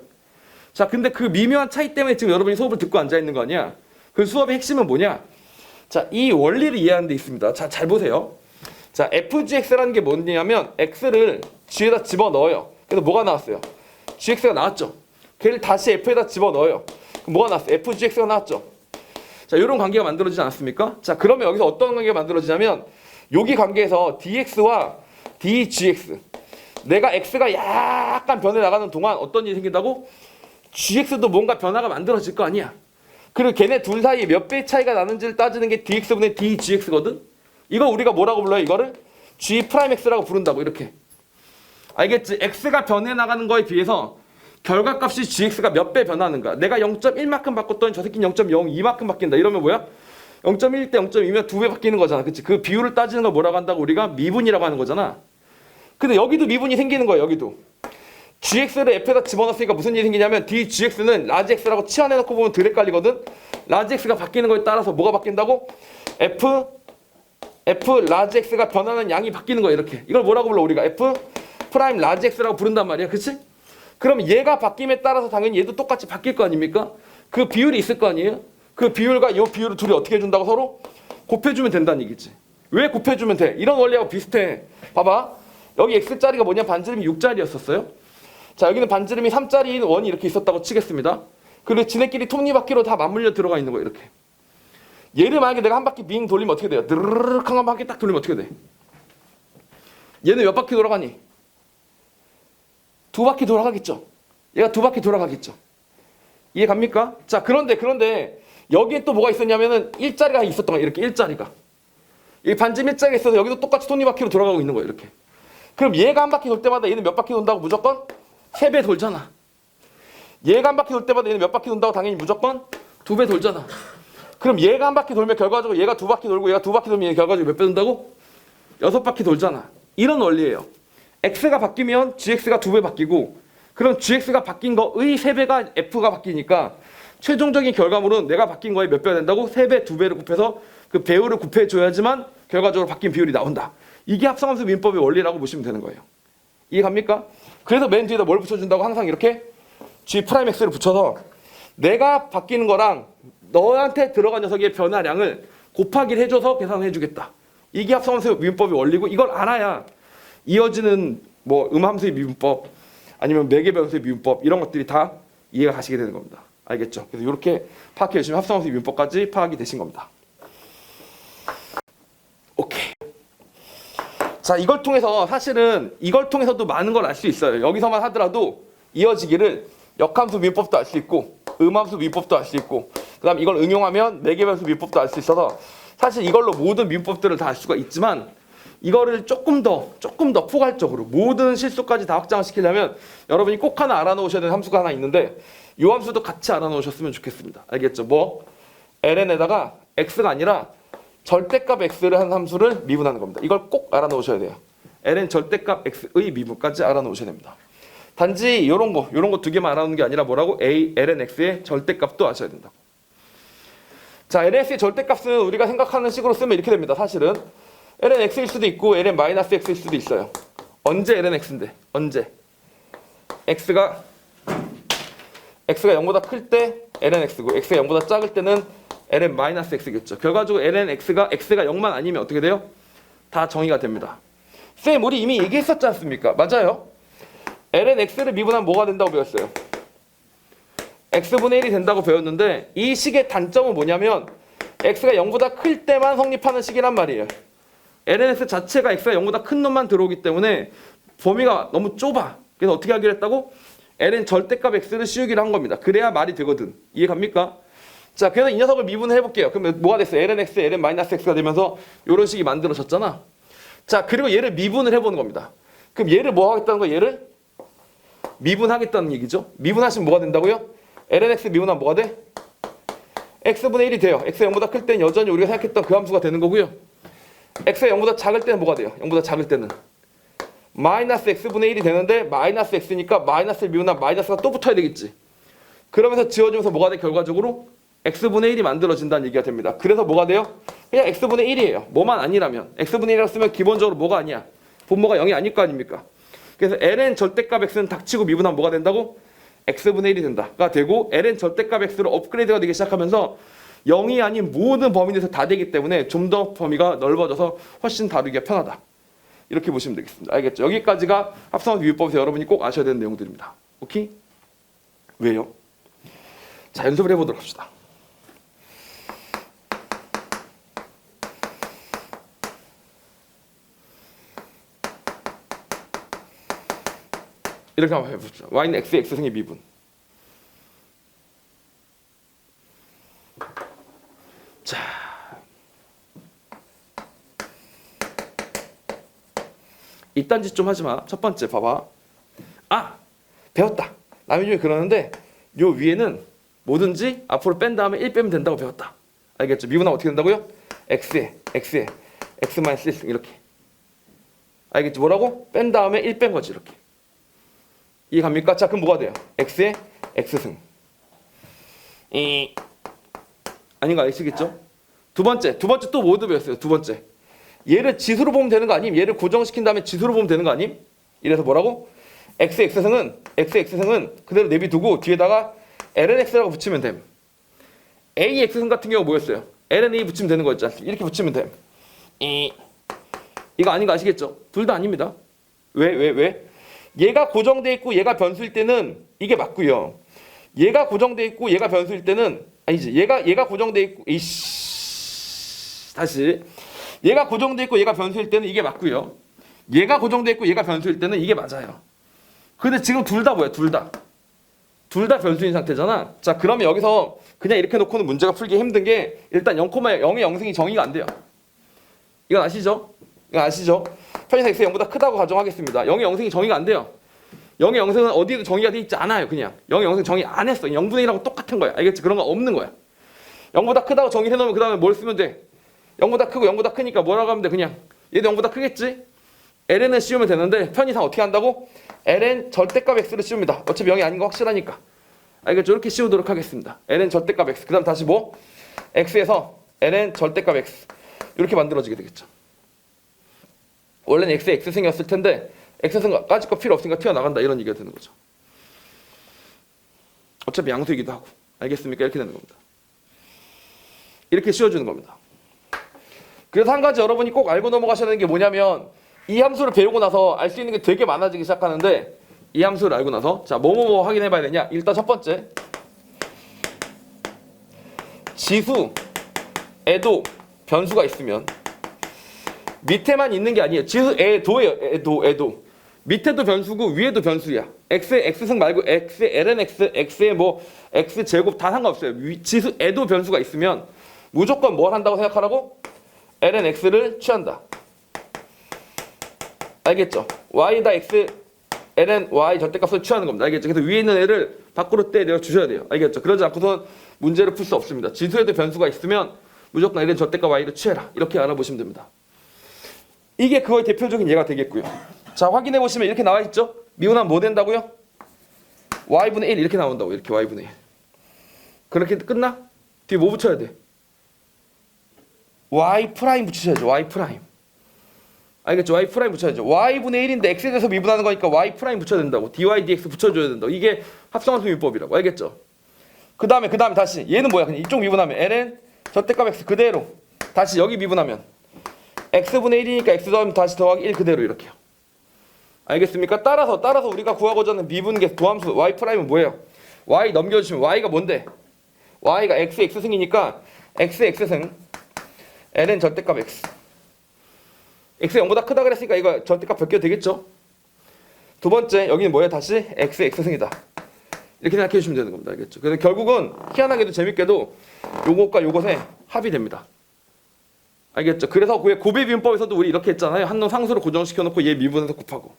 자, 근데 그 미묘한 차이 때문에 지금 여러분이 수업을 듣고 앉아있는 거 아니야? 그 수업의 핵심은 뭐냐? 자, 이 원리를 이해하는 데 있습니다. 자, 잘 보세요. 자, fgx라는 게 뭐냐면 x를 g에다 집어넣어요. 그래서 뭐가 나왔어요? gx가 나왔죠. 걔를 다시 f에다 집어넣어요. 그럼 뭐가 나왔어요? fgx가 나왔죠. 자, 이런 관계가 만들어지지 않았습니까? 자, 그러면 여기서 어떤 관계가 만들어지냐면 여기 관계에서 dx와 dgx, 내가 x가 약간 변해 나가는 동안 어떤 일이 생긴다고? gx도 뭔가 변화가 만들어질 거 아니야. 그리고 걔네 둘 사이에 몇 배 차이가 나는지를 따지는 게 dx분의 dgx거든. 이거 우리가 뭐라고 불러요? 이거를 g'x라고 부른다고. 이렇게. 알겠지? x가 변해 나가는 거에 비해서 결과값이 gx가 몇 배 변하는가. 내가 0.1만큼 바꿨더니 저 새끼는 0.02만큼 바뀐다. 이러면 뭐야? 0.1 대 0.2면 2배 바뀌는 거잖아. 그치? 그 비율을 따지는 걸 뭐라고 한다고? 우리가 미분이라고 하는 거잖아. 근데 여기도 미분이 생기는 거야. 여기도. gx를 f에다 집어넣었으니까 무슨 일이 생기냐면 dgx는 라지 x라고 치환해놓고 보면 덜 헷갈리거든. 라지 x가 바뀌는 거에 따라서 뭐가 바뀐다고? f 라지 x가 변하는 양이 바뀌는 거야. 이렇게. 이걸 뭐라고 불러? 우리가 f 프라임 라지 x라고 부른단 말이야. 그치? 그럼 얘가 바뀜에 따라서 당연히 얘도 똑같이 바뀔 거 아닙니까? 그 비율이 있을 거 아니에요? 그 비율과 이 비율을 둘이 어떻게 해준다고? 서로 곱해주면 된다는 얘기지. 왜 곱해주면 돼? 이런 원리하고 비슷해. 봐봐. 여기 x짜리가 뭐냐? 반지름이 6짜리였었어요. 자, 여기는 반지름이 3짜리인 원이 이렇게 있었다고 치겠습니다. 그리고 지네끼리 톱니바퀴로 다 맞물려 들어가 있는 거예요. 이렇게. 얘를 만약에 내가 한 바퀴 빙 돌리면 어떻게 돼요? 드르륵 한 바퀴 딱 돌리면 어떻게 돼? 얘는 몇 바퀴 돌아가니? 2바퀴 돌아가겠죠. 얘가 2바퀴 돌아가겠죠. 이해 갑니까? 자, 그런데 여기에 또 뭐가 있었냐면은 일자리가 있었던 거야. 이렇게 일자리가. 이 반지름 일자리가 있어서 여기도 똑같이 톱니바퀴로 돌아가고 있는 거예요. 이렇게. 그럼 얘가 한 바퀴 돌 때마다 얘는 몇 바퀴 돈다고? 무조건 3배 돌잖아. 얘가 한 바퀴 돌 때마다 얘는 몇 바퀴 돈다고? 당연히 무조건 2배 돌잖아. 그럼 얘가 한 바퀴 돌면 결과적으로 얘가 2바퀴 돌고 얘가 2바퀴 돌면 얘가 결과적으로 몇 배 돈다고? 6바퀴 돌잖아. 이런 원리예요. x가 바뀌면 gx가 2배 바뀌고, 그럼 gx가 바뀐 거의 3배가 f가 바뀌니까 최종적인 결과물은 내가 바뀐 거에 몇 배가 된다고? 3배, 2배를 곱해서 그 배율을 곱해줘야지만 결과적으로 바뀐 비율이 나온다. 이게 합성함수 민법의 원리라고 보시면 되는 거예요. 이해 갑니까? 그래서 맨 뒤에다 뭘 붙여준다고? 항상 이렇게 g'x를 붙여서 내가 바뀌는 거랑 너한테 들어간 녀석의 변화량을 곱하기를 해줘서 계산을 해주겠다. 이게 합성함수 민법의 원리고, 이걸 알아야 이어지는 뭐 음함수의 미분법 아니면 매개변수의 미분법 이런 것들이 다 이해가 가시게 되는 겁니다. 알겠죠? 그래서 이렇게 파악해 주시면 합성함수의 미분법까지 파악이 되신 겁니다. 오케이. 자, 이걸 통해서 사실은 이걸 통해서도 많은 걸 알 수 있어요. 여기서만 하더라도 이어지기를 역함수 미분법도 알 수 있고 음함수 미분법도 알 수 있고, 그다음 이걸 응용하면 매개변수 미분법도 알 수 있어서 사실 이걸로 모든 미분법들을 다 알 수가 있지만, 이거를 조금 더 포괄적으로 모든 실수까지 다 확장시키려면 여러분이 꼭 하나 알아놓으셔야 되는 함수가 하나 있는데, 이 함수도 같이 알아놓으셨으면 좋겠습니다. 알겠죠? 뭐 ln에다가 x가 아니라 절대값 x를 한 함수를 미분하는 겁니다. 이걸 꼭 알아놓으셔야 돼요. ln 절대값 x의 미분까지 알아놓으셔야 됩니다. 단지 요런 거 2개만 알아놓는 게 아니라 뭐라고? ln x의 절대값도 아셔야 된다고. 자, ln x의 절대값은 우리가 생각하는 식으로 쓰면 이렇게 됩니다. 사실은 ln x일 수도 있고 ln 마이너스 x일 수도 있어요. 언제 ln x인데? 언제? x가 0보다 클 때 ln x고, x가 0보다 작을 때는 ln 마이너스 x겠죠. 결과적으로 ln x가 0만 아니면 어떻게 돼요? 다 정의가 됩니다. 쌤, 우리 이미 얘기했었지 않습니까? 맞아요. ln x를 미분하면 뭐가 된다고 배웠어요? x분의 1이 된다고 배웠는데, 이 식의 단점은 뭐냐면 x가 0보다 클 때만 성립하는 식이란 말이에요. lnx 자체가 x가 0보다 큰 놈만 들어오기 때문에 범위가 너무 좁아. 그래서 어떻게 하기로 했다고? ln 절대값 x를 씌우기로 한 겁니다. 그래야 말이 되거든. 이해 갑니까? 자, 그래서 이 녀석을 미분을 해볼게요. 그러면 뭐가 됐어요? ln x, ln 마이너스 x가 되면서 이런 식이 만들어졌잖아. 자, 그리고 얘를 미분을 해보는 겁니다. 그럼 얘를 뭐 하겠다는 거야? 얘를 미분하겠다는 얘기죠. 미분하시면 뭐가 된다고요? ln x 미분하면 뭐가 돼? x분의 1이 돼요. x가 0보다 클 때는 여전히 우리가 생각했던 그 함수가 되는 거고요. x가 0보다 작을 때는 뭐가 돼요? 0보다 작을 때는 마이너스 x분의 1이 되는데, 마이너스 x니까 마이너스를 미분하면 마이너스가 또 붙어야 되겠지. 그러면서 지워지면서 뭐가 돼? 결과적으로 x분의 1이 만들어진다는 얘기가 됩니다. 그래서 뭐가 돼요? 그냥 x분의 1이에요. 뭐만 아니라면. x분의 1이라고 쓰면 기본적으로 뭐가 아니야? 분모가 0이 아닐 거 아닙니까? 그래서 ln 절대값 x는 닥치고 미분하면 뭐가 된다고? x분의 1이 된다가 되고, ln 절대값 x로 업그레이드가 되기 시작하면서 0이 아닌 모든 범위 내에서 다 되기 때문에 좀 더 범위가 넓어져서 훨씬 다루기가 편하다. 이렇게 보시면 되겠습니다. 알겠죠? 여기까지가 합성함수 미분법에서 여러분이 꼭 아셔야 되는 내용들입니다. 오케이? 왜요? 자, 연습을 해보도록 합시다. 이렇게 한번 해보죠. y는 x의 x승의 미분. 자, 이딴 짓 좀 하지 마. 첫 번째 봐봐. 아, 배웠다. 남이 중에 그러는데 요 위에는 뭐든지 앞으로 뺀 다음에 1 빼면 된다고 배웠다. 알겠죠? 미분하면 어떻게 된다고요? x에 x 마이너스 1승 이렇게. 알겠죠? 뭐라고? 뺀 다음에 1 뺀 거지 이렇게. 이해 갑니까? 자, 그럼 뭐가 돼요? x에 x승. 아닌 거 아시겠죠? 두 번째 또 뭐도 배웠어요? 두 번째. 얘를 지수로 보면 되는 거 아님? 얘를 고정시킨 다음에 지수로 보면 되는 거 아님? 이래서 뭐라고? x승은 그대로 내비두고 뒤에다가 lnx라고 붙이면 됨. ax승 같은 경우 뭐였어요? ln 붙이면 되는 거였지 않습니까? 이렇게 붙이면 됨. 이거 아닌 거 아시겠죠? 둘 다 아닙니다. 왜? 얘가 고정돼 있고 얘가 변수일 때는 이게 맞고요. 얘가 고정돼 있고 얘가 변수일 때는 아니지. 얘가 고정돼 있고 다시. 얘가 고정돼 있고 얘가 변수일 때는 이게 맞고요. 얘가 고정돼 있고 얘가 변수일 때는 이게 맞아요. 근데 지금 둘 다 뭐야? 둘 다 변수인 상태잖아. 자, 그러면 여기서 그냥 이렇게 놓고는 문제가 풀기 힘든 게 일단 0,0의 영승이 정의가 안 돼요. 이건 아시죠? 편의상 x가 0보다 크다고 가정하겠습니다. 0의 영승이 정의가 안 돼요. 0의 영승은 어디에도 정의가 돼 있지 않아요. 그냥 0의 영승 정의 안 했어. 0분의 1하고 똑같은 거야. 알겠지? 그런 거 없는 거야. 0보다 크다고 정의해 놓으면 그 다음에 뭘 쓰면 돼? 0보다 크고 0보다 크니까 뭐라고 하면 돼? 그냥 얘도 0보다 크겠지? ln은 씌우면 되는데 편의상 어떻게 한다고? ln 절대값 x를 씌웁니다. 어차피 0이 아닌 거 확실하니까. 알겠죠? 이렇게 씌우도록 하겠습니다. ln 절대값 x. 그 다음 다시 뭐? x에서 ln 절대값 x. 이렇게 만들어지게 되겠죠. 원래는 x의 x승이었을 텐데 x승까지 거 필요 없으니까 튀어나간다. 이런 얘기가 되는 거죠. 어차피 양수이기도 하고. 알겠습니까? 이렇게 되는 겁니다. 이렇게 씌워주는 겁니다. 그래서 한 가지 여러분이 꼭 알고 넘어가셔야 되는 게 뭐냐면 이 함수를 배우고 나서 알 수 있는 게 되게 많아지기 시작하는데 이 함수를 알고 나서 자, 뭐뭐뭐 확인해 봐야 되냐? 일단 첫 번째 지수에도 변수가 있으면 밑에만 있는 게 아니에요. 지수에도예요. 에도. 밑에도 변수고 위에도 변수야. x의 x승 말고 x의 lnx, x의 뭐 x제곱 다 상관없어요. 지수에도 변수가 있으면 무조건 뭘 한다고 생각하라고? lnx를 취한다. 알겠죠? y다 x ln y 절대값을 취하는 겁니다. 알겠죠? 그래서 위에 있는 애를 밖으로 떼려 주셔야 돼요. 알겠죠? 그러지 않고선 문제를 풀 수 없습니다. 지수에도 변수가 있으면 무조건 ln 절대값 y를 취해라. 이렇게 알아보시면 됩니다. 이게 그거의 대표적인 예가 되겠고요. 자, 확인해 보시면 이렇게 나와 있죠? 미분하면 뭐 된다고요? y분의 1 이렇게 나온다고. 이렇게 y분의 1. 그렇게 끝나? 뒤에 뭐 붙여야 돼? y 프라임 붙이셔야죠. y 프라임. 알겠죠? y 프라임 붙여야죠. y분의 1인데 x에 대해서 미분하는 거니까 y 프라임 붙여야 된다고. dy dx 붙여줘야 된다고. 이게 합성함수 미분법이라고. 알겠죠? 그 다음에 다시 얘는 뭐야? 그냥 이쪽 미분하면 ln 절대값 x 그대로. 다시 여기 미분하면 x분의 1이니까 x 더하면 다시 더하기 1 그대로 이렇게요. 알겠습니까? 따라서 우리가 구하고자 하는 미분계 도함수 y 프라임은 뭐예요? y 넘겨주시면 y가 뭔데? y가 x의 x승이니까 x의 x승 ln 절대값 x. x가 0보다 크다 그랬으니까 이거 절대값 벗겨도 되겠죠? 두 번째 여기는 뭐예요? 다시 x의 x승이다. 이렇게 생각해 주시면 되는 겁니다. 알겠죠? 그래서 결국은 희한하게도 재밌게도 요것과 요것에 합이 됩니다. 알겠죠? 그래서 왜 고배 비문법에서도 우리 이렇게 했잖아요. 한 놈 상수로 고정시켜 놓고 얘 미분해서 곱하고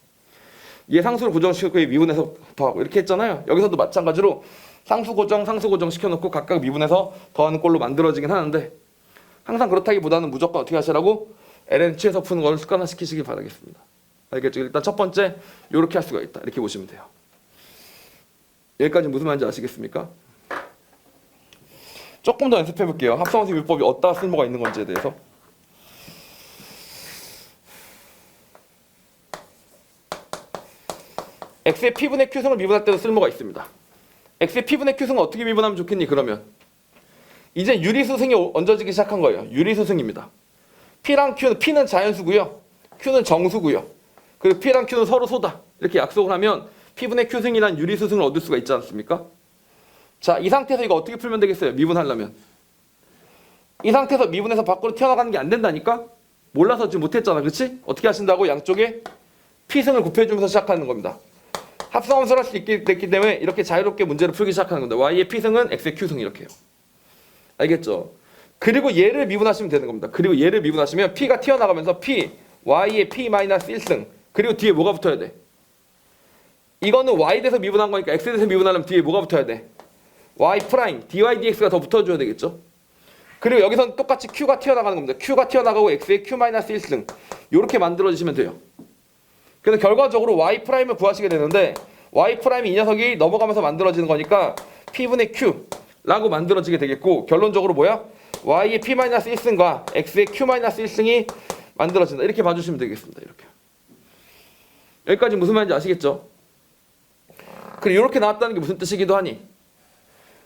얘 상수로 고정시켜 놓고 얘 미분해서 곱하고 이렇게 했잖아요. 여기서도 마찬가지로 상수 고정 시켜 놓고 각각 미분해서 더하는 꼴로 만들어지긴 하는데 항상 그렇다기보다는 무조건 어떻게 하시라고? ln 취해서 푸는 걸 습관화시키시길 바라겠습니다. 알겠죠? 일단 첫 번째 이렇게 할 수가 있다. 이렇게 보시면 돼요. 여기까지 무슨 말인지 아시겠습니까? 조금 더 연습해 볼게요. 합성함수 미분법이 어디다 쓸모가 있는 건지에 대해서. x의 p분의 q승을 미분할 때도 쓸모가 있습니다. x의 p분의 q승은 어떻게 미분하면 좋겠니? 그러면 이제 유리수승이 얹어지기 시작한 거예요. 유리수승입니다. p랑 q는 p는 자연수고요. q는 정수고요. 그리고 p랑 q는 서로 소다. 이렇게 약속을 하면 p분의 q승이란 유리수승을 얻을 수가 있지 않습니까? 자, 이 상태에서 이거 어떻게 풀면 되겠어요? 미분하려면. 이 상태에서 미분해서 밖으로 튀어나가는 게 안 된다니까? 몰라서 지금 못했잖아. 그렇지? 어떻게 하신다고? 양쪽에 p승을 곱해주면서 시작하는 겁니다. 합성함수를 할 수 있게 됐기 때문에 이렇게 자유롭게 문제를 풀기 시작하는 겁니다. y의 p승은 x의 q승 이렇게요. 알겠죠? 그리고 얘를 미분하시면 되는 겁니다. 그리고 얘를 미분하시면 p가 튀어나가면서 p, y의 p-1승 그리고 뒤에 뭐가 붙어야 돼? 이거는 y 대해서 미분한 거니까 x 대해서 미분하려면 뒤에 뭐가 붙어야 돼? y 프라임, dy dx가 더 붙어줘야 되겠죠? 그리고 여기서는 똑같이 q가 튀어나가는 겁니다. q가 튀어나가고 x의 q-1승 이렇게 만들어주시면 돼요. 그래서 결과적으로 y 프라임을 구하시게 되는데 y 프라임이 이 녀석이 넘어가면서 만들어지는 거니까 p분의 q라고 만들어지게 되겠고 결론적으로 뭐야? y의 p-1승과 x의 q-1승이 만들어진다. 이렇게 봐주시면 되겠습니다. 이렇게. 여기까지 무슨 말인지 아시겠죠? 그리고 이렇게 나왔다는 게 무슨 뜻이기도 하니?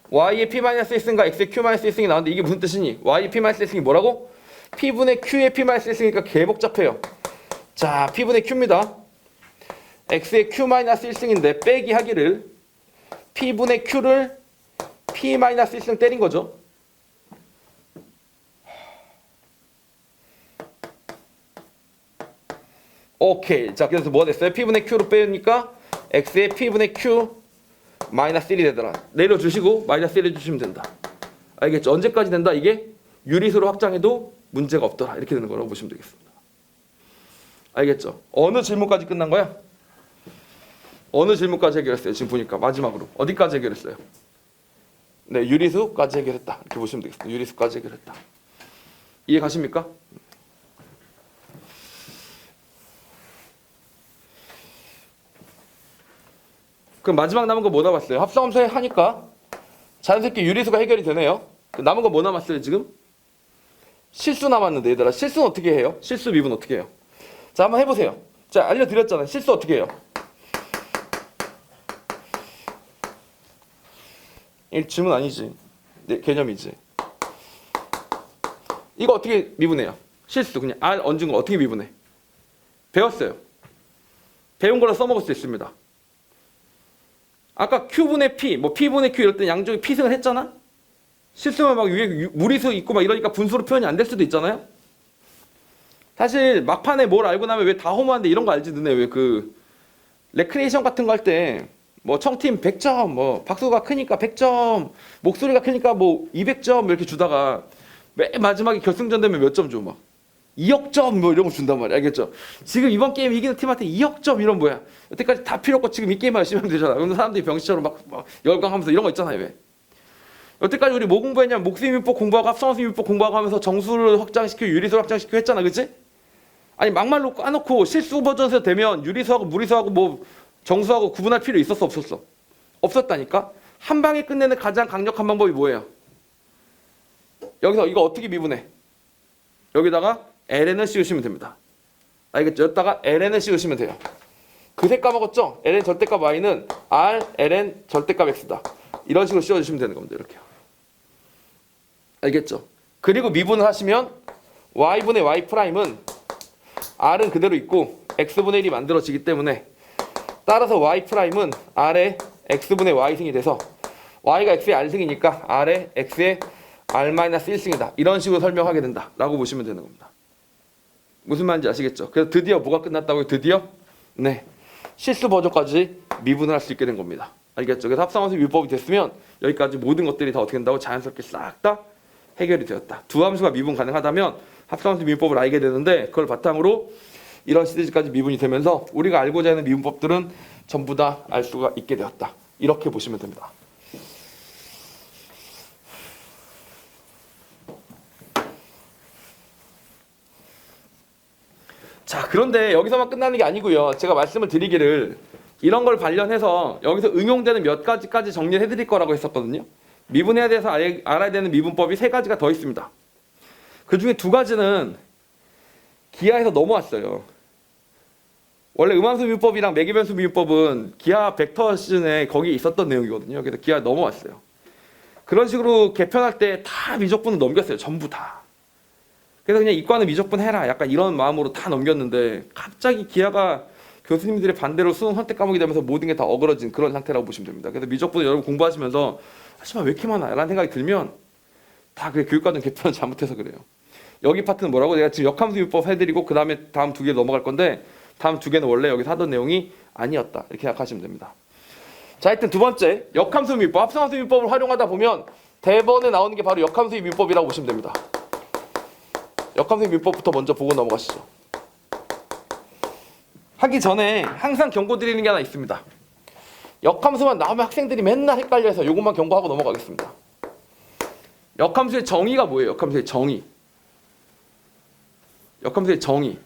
y의 p-1승과 x의 q-1승이 나왔는데 이게 무슨 뜻이니? y의 p-1승이 뭐라고? p분의 q의 p-1승이니까 개 복잡해요. 자, p분의 q입니다. x의 q-1승인데 빼기 하기를 p분의 q를 p-1승 때린 거죠. 오케이. 자, 그래서 뭐가 됐어요? p분의 q로 빼니까 x의 p분의 q 마이너스 1이 되더라. 내려주시고 마이너스 1 해주시면 된다. 알겠죠? 언제까지 된다? 이게 유리수로 확장해도 문제가 없더라. 이렇게 되는 거라고 보시면 되겠습니다. 알겠죠? 어느 질문까지 끝난 거야? 어느 질문까지 해결했어요? 지금 보니까 마지막으로 어디까지 해결했어요? 네, 유리수까지 해결했다. 이렇게 보시면 되겠습니다. 유리수까지 해결했다. 이해 가십니까? 그럼 마지막 남은 거 뭐 남았어요? 합성함수 하니까 자연스럽게 유리수가 해결이 되네요. 남은 거 뭐 남았어요 지금? 실수 남았는데 얘들아 실수는 어떻게 해요? 실수 미분 어떻게 해요? 자 한번 해보세요. 자 알려드렸잖아요. 실수 어떻게 해요? 이 질문 아니지. 네, 개념이지. 이거 어떻게 미분해요? 실수 그냥 R 얹은 거 어떻게 미분해? 배웠어요. 배운 거라 써먹을 수 있습니다. 아까 Q분의 P, 뭐 P분의 Q 이럴 때 양쪽이 P승을 했잖아? 실수면 막 위에 무리수 있고 막 이러니까 분수로 표현이 안 될 수도 있잖아요? 사실 막판에 뭘 알고 나면 왜 다 허무한데 이런 거 알지 너네 왜 그 레크리에이션 같은 거 할 때 뭐 청팀 100점, 뭐 박수가 크니까 100점, 목소리가 크니까 뭐 200점 이렇게 주다가 맨 마지막에 결승전 되면 몇 점 줘? 막 2억 점 뭐 이런 거 준단 말이야. 알겠죠? 지금 이번 게임 이기는 팀한테 2억 점 이런 뭐야? 여태까지 다 필요 없고 지금 이 게임만 열심히 하면 되잖아. 그럼 사람들이 병신처럼 막 열광하면서 이런 거 있잖아요. 왜? 여태까지 우리 뭐 공부했냐면 목수민법 공부하고 합성함수민법 공부하고 하면서 정수를 확장시키고 유리수를 확장시키고 했잖아. 그치? 아니 막말로 까놓고 실수 버전에서 되면 유리수하고 무리수하고 뭐 정수하고 구분할 필요 있었어 없었어? 없었다니까? 한 방에 끝내는 가장 강력한 방법이 뭐예요? 여기서 이거 어떻게 미분해? 여기다가 ln을 씌우시면 됩니다. 알겠죠? 여기다가 ln을 씌우시면 돼요. 그새 까먹었죠? ln 절대값 y는 r ln 절대값 x다. 이런 식으로 씌워주시면 되는 겁니다. 이렇게요. 알겠죠? 그리고 미분을 하시면 y분의 y 프라임은 r은 그대로 있고 x분의 1이 만들어지기 때문에 따라서 y 프라임은 r의 x분의 y승이 돼서 y가 x의 r승이니까 r의 x의 r-1승이다. 이런 식으로 설명하게 된다. 라고 보시면 되는 겁니다. 무슨 말인지 아시겠죠? 그래서 드디어 뭐가 끝났다고요? 드디어? 네. 실수 버전까지 미분을 할 수 있게 된 겁니다. 알겠죠? 그래서 합성함수 미분법이 됐으면 여기까지 모든 것들이 다 어떻게 된다고 자연스럽게 싹 다 해결이 되었다. 두 함수가 미분 가능하다면 합성함수 미분법을 알게 되는데 그걸 바탕으로 이런 시리즈까지 미분이 되면서 우리가 알고자 하는 미분법들은 전부 다 알 수가 있게 되었다. 이렇게 보시면 됩니다. 자, 그런데 여기서만 끝나는 게 아니고요. 제가 말씀을 드리기를 이런 걸 관련해서 여기서 응용되는 몇 가지까지 정리를 해드릴 거라고 했었거든요. 미분해야 돼서 알아야 되는 미분법이 3가지가 더 있습니다. 그 중에 2가지는 기하에서 넘어왔어요. 원래 음함수 미분법이랑 매개변수 미분법은 기하 벡터 시즌에 거기 있었던 내용이거든요. 그래서 기하 넘어왔어요. 그런 식으로 개편할 때 다 미적분을 넘겼어요. 전부 다. 그래서 그냥 이과는 미적분 해라. 약간 이런 마음으로 다 넘겼는데 갑자기 기하가 교수님들의 반대로 수능 선택 과목이 되면서 모든 게 다 어그러진 그런 상태라고 보시면 됩니다. 그래서 미적분을 여러분 공부하시면서 하지만 왜 이렇게 많아? 라는 생각이 들면 다 그 교육과정 개편을 잘못해서 그래요. 여기 파트는 뭐라고? 내가 지금 역함수 미분법 해드리고 그 다음에 다음 2개 넘어갈 건데 다음 두 개는 원래 여기서 하던 내용이 아니었다. 이렇게 생각하시면 됩니다. 자, 하여튼 두 번째, 역함수 미법, 합성함수 미법을 활용하다 보면 대번에 나오는 게 바로 역함수의 미법이라고 보시면 됩니다. 역함수의 미법부터 먼저 보고 넘어가시죠. 하기 전에 항상 경고드리는 게 하나 있습니다. 역함수만 나오면 학생들이 맨날 헷갈려서 이것만 경고하고 넘어가겠습니다. 역함수의 정의가 뭐예요? 역함수의 정의. 역함수의 정의.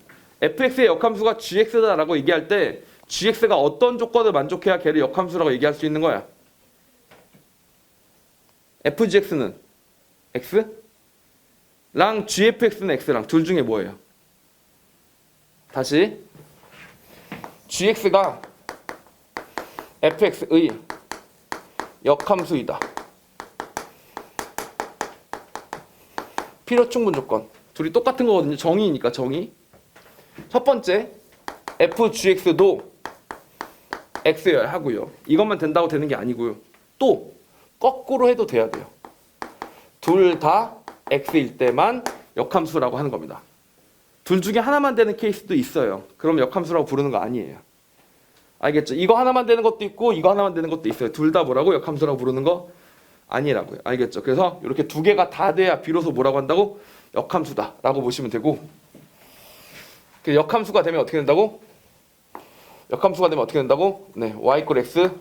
fx의 역함수가 gx다라고 얘기할 때 gx가 어떤 조건을 만족해야 걔를 역함수라고 얘기할 수 있는 거야? fgx는 x랑 gfx는 x랑 둘 중에 뭐예요? 다시 gx가 fx의 역함수이다. 필요충분 조건. 둘이 똑같은 거거든요. 정의니까 정의. 첫 번째, fgx도 x여야 하고요. 이것만 된다고 되는 게 아니고요. 또 거꾸로 해도 돼야 돼요. 둘 다 x일 때만 역함수라고 하는 겁니다. 둘 중에 하나만 되는 케이스도 있어요. 그럼 역함수라고 부르는 거 아니에요. 알겠죠? 이거 하나만 되는 것도 있고 이거 하나만 되는 것도 있어요. 둘 다 뭐라고? 역함수라고 부르는 거 아니라고요. 알겠죠? 그래서 이렇게 두 개가 다 돼야 비로소 뭐라고 한다고? 역함수다라고 보시면 되고, 역함수가 되면 어떻게 된다고? 역함수가 되면 어떻게 된다고? 네, y = x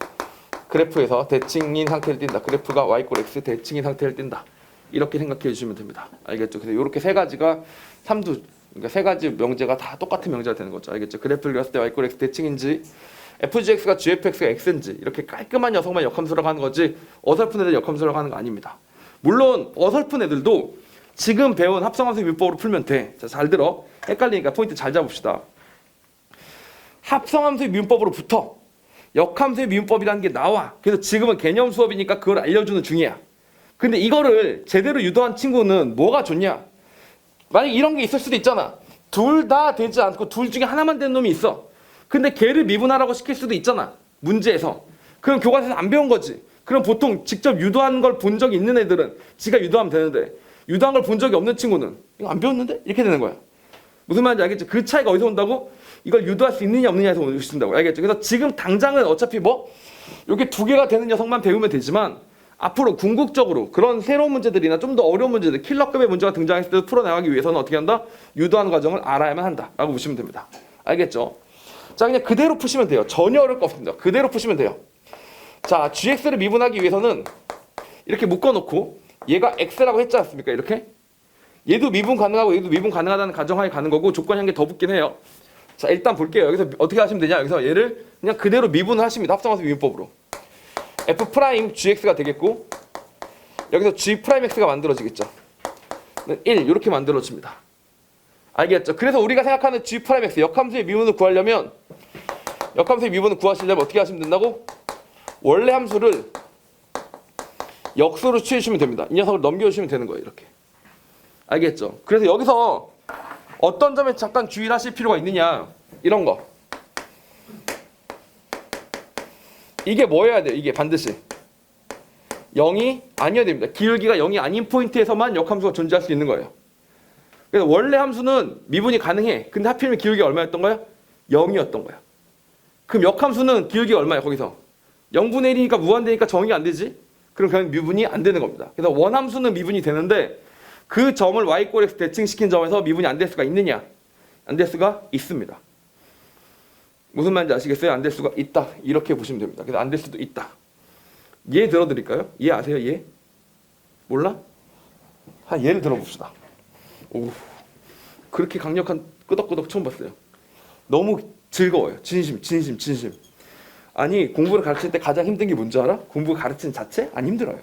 그래프에서 대칭인 상태를 띈다. 그래프가 y = x 대칭인 상태를 띈다. 이렇게 생각해 주시면 됩니다. 알겠죠? 그래서 이렇게 세 가지가 삼두, 그러니까 세 가지 명제가 다 똑같은 명제가 되는 거죠. 알겠죠? 그래프를 그렸을 때 y = x 대칭인지 fgx가 gfx가 x인지 이렇게 깔끔한 녀석만 역함수라고 하는 거지 어설픈 애들 역함수라고 하는 거 아닙니다. 물론 어설픈 애들도 지금 배운 합성함수 미법으로 풀면 돼. 자, 잘 들어. 헷갈리니까 포인트 잘 잡읍시다. 합성함수의 미분법으로부터 역함수의 미분법이라는 게 나와. 그래서 지금은 개념 수업이니까 그걸 알려주는 중이야. 근데 이거를 제대로 유도한 친구는 뭐가 좋냐? 만약에 이런 게 있을 수도 있잖아. 둘 다 되지 않고 둘 중에 하나만 된 놈이 있어. 근데 걔를 미분하라고 시킬 수도 있잖아. 문제에서. 그럼 교과서에서 안 배운 거지. 그럼 보통 직접 유도하는 걸 본 적이 있는 애들은 지가 유도하면 되는데 유도한 걸 본 적이 없는 친구는 이거 안 배웠는데? 이렇게 되는 거야. 무슨 말인지 알겠죠? 그 차이가 어디서 온다고? 이걸 유도할 수 있느냐 없느냐에서 오신다고. 알겠죠? 그래서 지금 당장은 어차피 뭐 이게 두 개가 되는 녀석만 배우면 되지만 앞으로 궁극적으로 그런 새로운 문제들이나 좀 더 어려운 문제들, 킬러급의 문제가 등장했을 때 풀어나가기 위해서는 어떻게 한다? 유도하는 과정을 알아야만 한다 라고 보시면 됩니다. 알겠죠? 자, 그냥 그대로 푸시면 돼요. 전혀 어려울 거 없습니다. 그대로 푸시면 돼요. 자, gx를 미분하기 위해서는 이렇게 묶어놓고 얘가 x라고 했지 않습니까? 이렇게 얘도 미분 가능하고 얘도 미분 가능하다는 가정하에 가는 거고 조건이 한 개 더 붙긴 해요. 자, 일단 볼게요. 여기서 어떻게 하시면 되냐? 여기서 얘를 그냥 그대로 미분을 하십니다. 합성함수 미분법으로. f' gx가 되겠고 여기서 g'x가 만들어지겠죠. 1 이렇게 만들어집니다. 알겠죠? 그래서 우리가 생각하는 g'x 역함수의 미분을 구하려면 역함수의 미분을 구하시려면 어떻게 하시면 된다고? 원래 함수를 역수로 취해주시면 됩니다. 이 녀석을 넘겨주시면 되는 거예요. 이렇게. 알겠죠? 그래서 여기서 어떤 점에 잠깐 주의를 하실 필요가 있느냐. 이런 거. 이게 뭐여야 돼요? 이게 반드시 0이 아니어야 됩니다. 기울기가 0이 아닌 포인트에서만 역함수가 존재할 수 있는 거예요. 그래서 원래 함수는 미분이 가능해. 근데 하필이면 기울기가 얼마였던 거야? 0이었던 거야. 그럼 역함수는 기울기가 얼마야 거기서? 0분의 1이니까 무한대니까 정의가 안 되지? 그럼 그냥 미분이 안 되는 겁니다. 그래서 원함수는 미분이 되는데 그 점을 y = x 대칭시킨 점에서 미분이 안 될 수가 있느냐? 안 될 수가 있습니다. 무슨 말인지 아시겠어요? 안 될 수가 있다. 이렇게 보시면 됩니다. 그래서 안 될 수도 있다. 얘 들어드릴까요? 얘 아세요? 얘? 몰라? 한 예를 들어봅시다. 오, 그렇게 강력한 끄덕끄덕 처음 봤어요. 너무 즐거워요. 진심. 아니, 공부를 가르칠 때 가장 힘든 게 뭔지 알아? 공부 가르치는 자체? 안 힘들어요.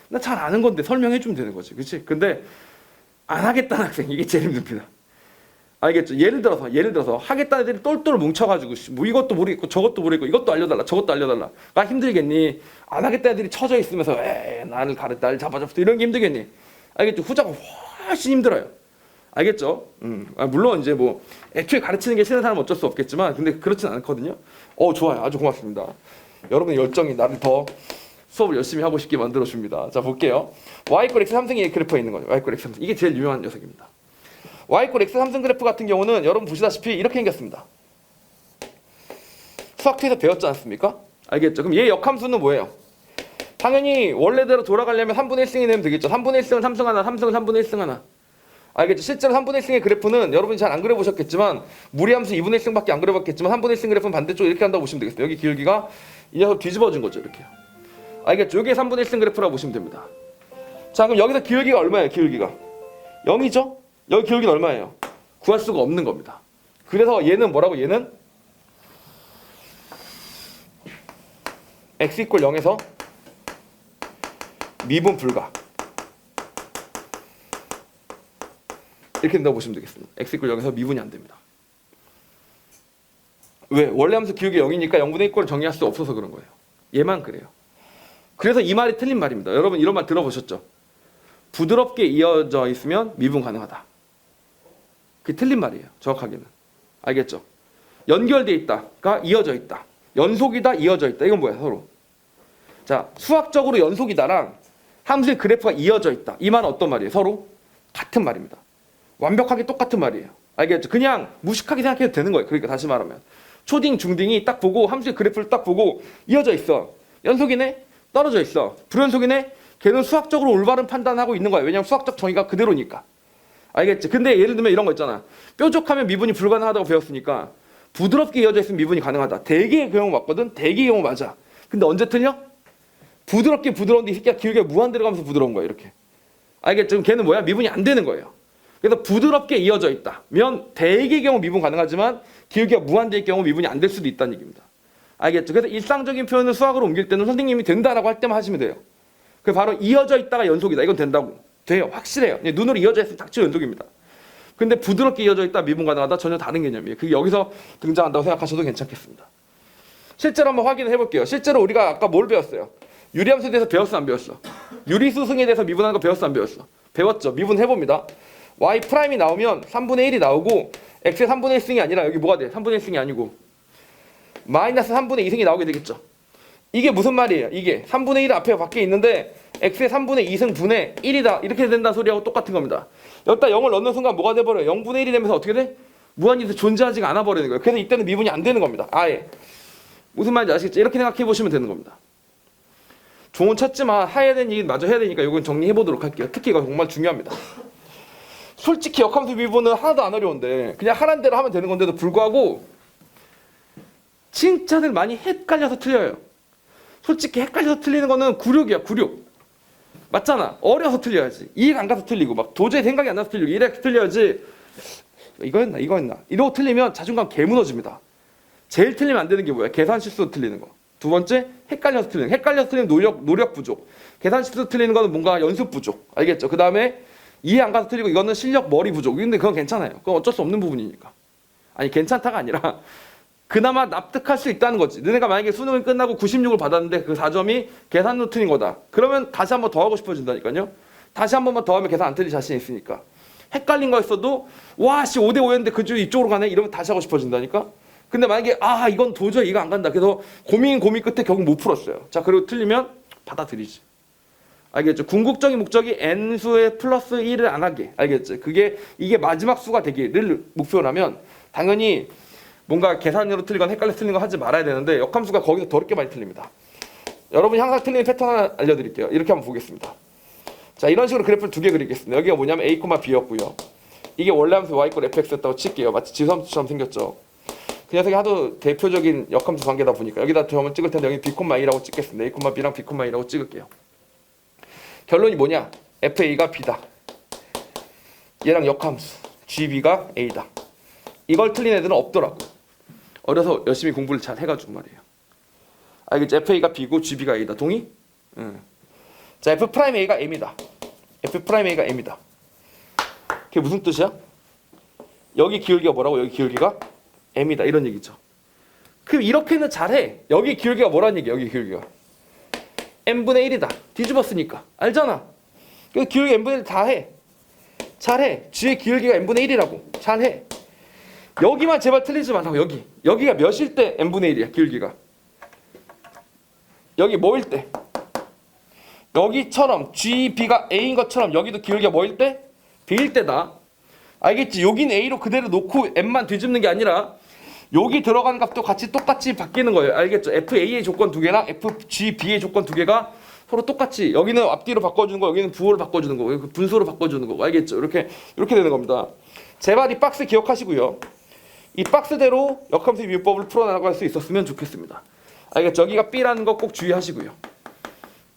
나 잘 아는 건데 설명해주면 되는 거지. 그치? 근데 안 하겠다는 학생, 이게 제일 힘듭니다. 알겠죠? 예를 들어서 하겠다는 애들이 똘똘 뭉쳐가지고 뭐 이것도 모르겠고 저것도 모르겠고 이것도 알려달라 저것도 알려달라. 나 힘들겠니? 안 하겠다는 애들이 쳐져 있으면서 나를 잡아잡고 이런 게 힘들겠니? 알겠죠? 후자가 훨씬 힘들어요. 알겠죠? 물론 이제 뭐 애초에 가르치는 게 싫은 사람은 어쩔 수 없겠지만 근데 그렇진 않거든요. 좋아요. 아주 고맙습니다. 여러분의 열정이 나를 더 수업을 열심히 하고 싶게 만들어줍니다. 자, 볼게요. y = x 3승이 그래프가 있는 거죠. y = x 3승. 이게 제일 유명한 녀석입니다. y = x 3승 그래프 같은 경우는 여러분 보시다시피 이렇게 생겼습니다. 수학에서 배웠지 않습니까? 알겠죠? 그럼 얘 역함수는 뭐예요? 당연히 원래대로 돌아가려면 3분의 1승이 되면 되겠죠. 3분의 1승은 3승 하나, 3승은 3분의 1승 하나. 알겠죠? 실제로 3분의 1승의 그래프는 여러분이 잘 안 그려보셨겠지만 무리함수 2분의 1승밖에 안 그려봤겠지만 3분의 1승 그래프는 반대쪽 이렇게 한다고 보시면 되겠어요. 여기 기울기가 이 녀석 뒤집어진 거죠. 이렇게. 알겠죠? 이게 3분의 1승 그래프라고 보시면 됩니다. 자, 그럼 여기서 기울기가 얼마예요? 기울기가 0이죠? 여기 기울기는 얼마예요? 구할 수가 없는 겁니다. 그래서 얘는 뭐라고? 얘는 x = 0에서 미분 불가 이렇게 된다고 보시면 되겠습니다. x = 0에서 미분이 안 됩니다. 왜? 원래 함수 기울기 0이니까 0분의 1꼴을 정의할 수 없어서 그런 거예요. 얘만 그래요. 그래서 이 말이 틀린 말입니다. 여러분 이런 말 들어보셨죠? 부드럽게 이어져 있으면 미분 가능하다. 그게 틀린 말이에요. 정확하게는. 알겠죠? 연결돼 있다가 이어져 있다. 연속이다, 이어져 있다. 이건 뭐야? 서로. 자, 수학적으로 연속이다랑 함수의 그래프가 이어져 있다. 이 말은 어떤 말이에요? 서로 같은 말입니다. 완벽하게 똑같은 말이에요. 알겠죠? 그냥 무식하게 생각해도 되는 거예요. 그러니까 다시 말하면 초딩, 중딩이 딱 보고 함수의 그래프를 딱 보고 이어져 있어. 연속이네? 떨어져 있어. 불연속이네? 걔는 수학적으로 올바른 판단하고 있는 거예요. 왜냐하면 수학적 정의가 그대로니까. 알겠지? 근데 예를 들면 이런 거 있잖아. 뾰족하면 미분이 불가능하다고 배웠으니까 부드럽게 이어져 있으면 미분이 가능하다. 대개의 경우 맞거든? 대개의 경우 맞아. 근데 언제 틀려? 부드럽게 부드러운데 이 새끼가 기울기가 무한 들어가면서 부드러운 거야. 이렇게. 알겠죠? 걔는 뭐야? 미분이 안 되는 거예요. 그래서 부드럽게 이어져 있다면 대개의 경우 미분 가능하지만 기울기가 무한대일 경우 미분이 안 될 수도 있다는 얘기입니다. 알겠죠? 그래서 일상적인 표현을 수학으로 옮길 때는 선생님이 된다라고 할 때만 하시면 돼요. 그 바로 이어져 있다가 연속이다. 이건 된다고. 돼요. 확실해요. 눈으로 이어져 있으면 닥치고 연속입니다. 근데 부드럽게 이어져 있다, 미분 가능하다 전혀 다른 개념이에요. 그게 여기서 등장한다고 생각하셔도 괜찮겠습니다. 실제로 한번 확인을 해볼게요. 실제로 우리가 아까 뭘 배웠어요? 유리함수에 대해서 배웠어, 안 배웠어? 유리수승에 대해서 미분하는 거 배웠어, 안 배웠어? 배웠죠. 미분해봅니다. y 프라임이 나오면 3분의 1이 나오고 x의 3분의 1승이 아니라 여기 뭐가 돼? 3분의 1승이 아니고 마이너스 3분의 2승이 나오게 되겠죠. 이게 무슨 말이에요? 이게 3분의 1 앞에 밖에 있는데 x의 3분의 2승 분의 1이다. 이렇게 된다는 소리하고 똑같은 겁니다. 여기다 0을 넣는 순간 뭐가 돼버려요? 0분의 1이 되면서 어떻게 돼? 무한히도 존재하지가 않아 버리는 거예요. 그래서 이때는 미분이 안 되는 겁니다. 아예. 무슨 말인지 아시겠죠? 이렇게 생각해 보시면 되는 겁니다. 종은 쳤지만 해야 되는 얘기는 마저 해야 되니까 이건 정리해 보도록 할게요. 특히 이거 정말 중요합니다. 솔직히 역함수 미분은 하나도 안 어려운데 그냥 하라는 대로 하면 되는 건데도 불구하고 진짜들 많이 헷갈려서 틀려요. 솔직히 헷갈려서 틀리는 거는 굴욕이야, 굴욕. 맞잖아. 어려서 틀려야지. 이해가 안 가서 틀리고 막 도저히 생각이 안 나서 틀리고 이렇게 틀려야지. 이거 했나 이러고 틀리면 자존감 개 무너집니다. 제일 틀리면 안 되는 게 뭐야? 계산 실수 틀리는 거. 두 번째, 헷갈려서 틀리는 거. 헷갈려서 틀리는 노력 부족. 계산 실수 틀리는 거는 뭔가 연습 부족. 알겠죠? 그 다음에 이해 안 가서 틀리고 이거는 실력 머리 부족. 근데 그건 괜찮아요. 그건 어쩔 수 없는 부분이니까. 아니 괜찮다가 아니라 그나마 납득할 수 있다는 거지. 너네가 만약에 수능이 끝나고 96을 받았는데 그 4점이 계산으로 틀린 거다. 그러면 다시 한번 더 하고 싶어진다니까요. 다시 한 번만 더 하면 계산 안 틀릴 자신이 있으니까. 헷갈린 거 있어도 와 씨 5대 5였는데 그 중 이쪽으로 가네. 이러면 다시 하고 싶어진다니까. 근데 만약에 이건 도저히 이해가 안 간다. 그래서 고민 끝에 결국 못 풀었어요. 자, 그리고 틀리면 받아들이지. 알겠죠? 궁극적인 목적이 n수의 플러스 1을 안 하게. 알겠죠? 이게 마지막 수가 되기를 목표라면 당연히 뭔가 계산으로 틀리거나 헷갈려 틀린 거 하지 말아야 되는데 역함수가 거기서 더럽게 많이 틀립니다. 여러분이 항상 틀리는 패턴 하나 알려드릴게요. 이렇게 한번 보겠습니다. 자, 이런 식으로 그래프를 두 개 그리겠습니다. 여기가 뭐냐면 a, b였고요. 이게 원래 함수 y = fx였다고 칠게요. 마치 지수함수처럼 생겼죠. 그 녀석이 하도 대표적인 역함수 관계다 보니까 여기다 점을 찍을 텐데 여기 b, a라고 찍겠습니다. a, b랑 b, a라고 찍을게요. 결론이 뭐냐? fa가 b다. 얘랑 역함수 gb가 a다. 이걸 틀린 애들은 없더라고. 어려서 열심히 공부를 잘 해가지고 말이에요. 알겠지? fa가 b고 gb가 a다. 동의? 응. 자, f'a가 m이다. f'a가 m이다. 그게 무슨 뜻이야? 여기 기울기가 뭐라고? 여기 기울기가 m이다. 이런 얘기죠. 그럼 이렇게는 잘해. 여기 기울기가 뭐라는 얘기야? 여기 기울기가 n분의 1이다. 뒤집었으니까. 알잖아. 그래서 기울기 n분의 1 다 해. 잘해. g의 기울기가 n분의 1이라고. 잘해. 여기만 제발 틀리지 말라고. 여기가 몇일 때 n분의 1이야 기울기가. 여기 뭐일 때? 여기처럼 g, b가 a인 것처럼 여기도 기울기가 뭐일 때? b일 때다. 알겠지? 여긴 a로 그대로 놓고 n만 뒤집는 게 아니라 여기 들어간 값도 똑같이 바뀌는 거예요. 알겠죠? FA의 조건 두 개랑 FGB의 조건 두 개가 서로 똑같이 여기는 앞뒤로 바꿔주는 거, 여기는 부호로 바꿔주는 거, 여기 분수로 바꿔주는 거. 알겠죠? 이렇게 되는 겁니다. 제발 이 박스 기억하시고요. 이 박스대로 역함수 미분법을 풀어나갈 수 있었으면 좋겠습니다. 알겠죠? 여기가 B라는 거 꼭 주의하시고요.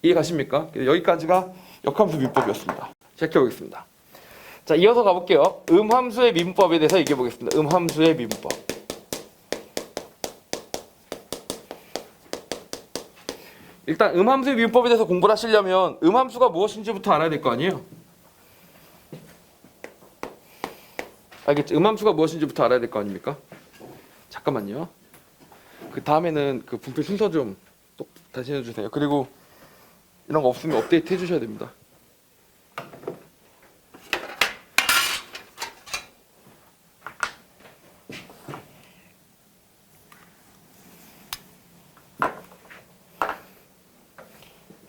이해 가십니까? 여기까지가 역함수 미분법이었습니다. 시작해보겠습니다. 자, 이어서 가볼게요. 음함수의 미분법에 대해서 얘기해보겠습니다. 음함수의 미분법. 일단 음함수의 미분법에 대해서 공부를 하시려면 음함수가 무엇인지부터 알아야 될 거 아니에요? 알겠죠? 음함수가 무엇인지부터 알아야 될 거 아닙니까? 잠깐만요. 그 다음에는 그 분필 순서 좀 다시 해주세요. 그리고 이런 거 없으면 업데이트 해주셔야 됩니다.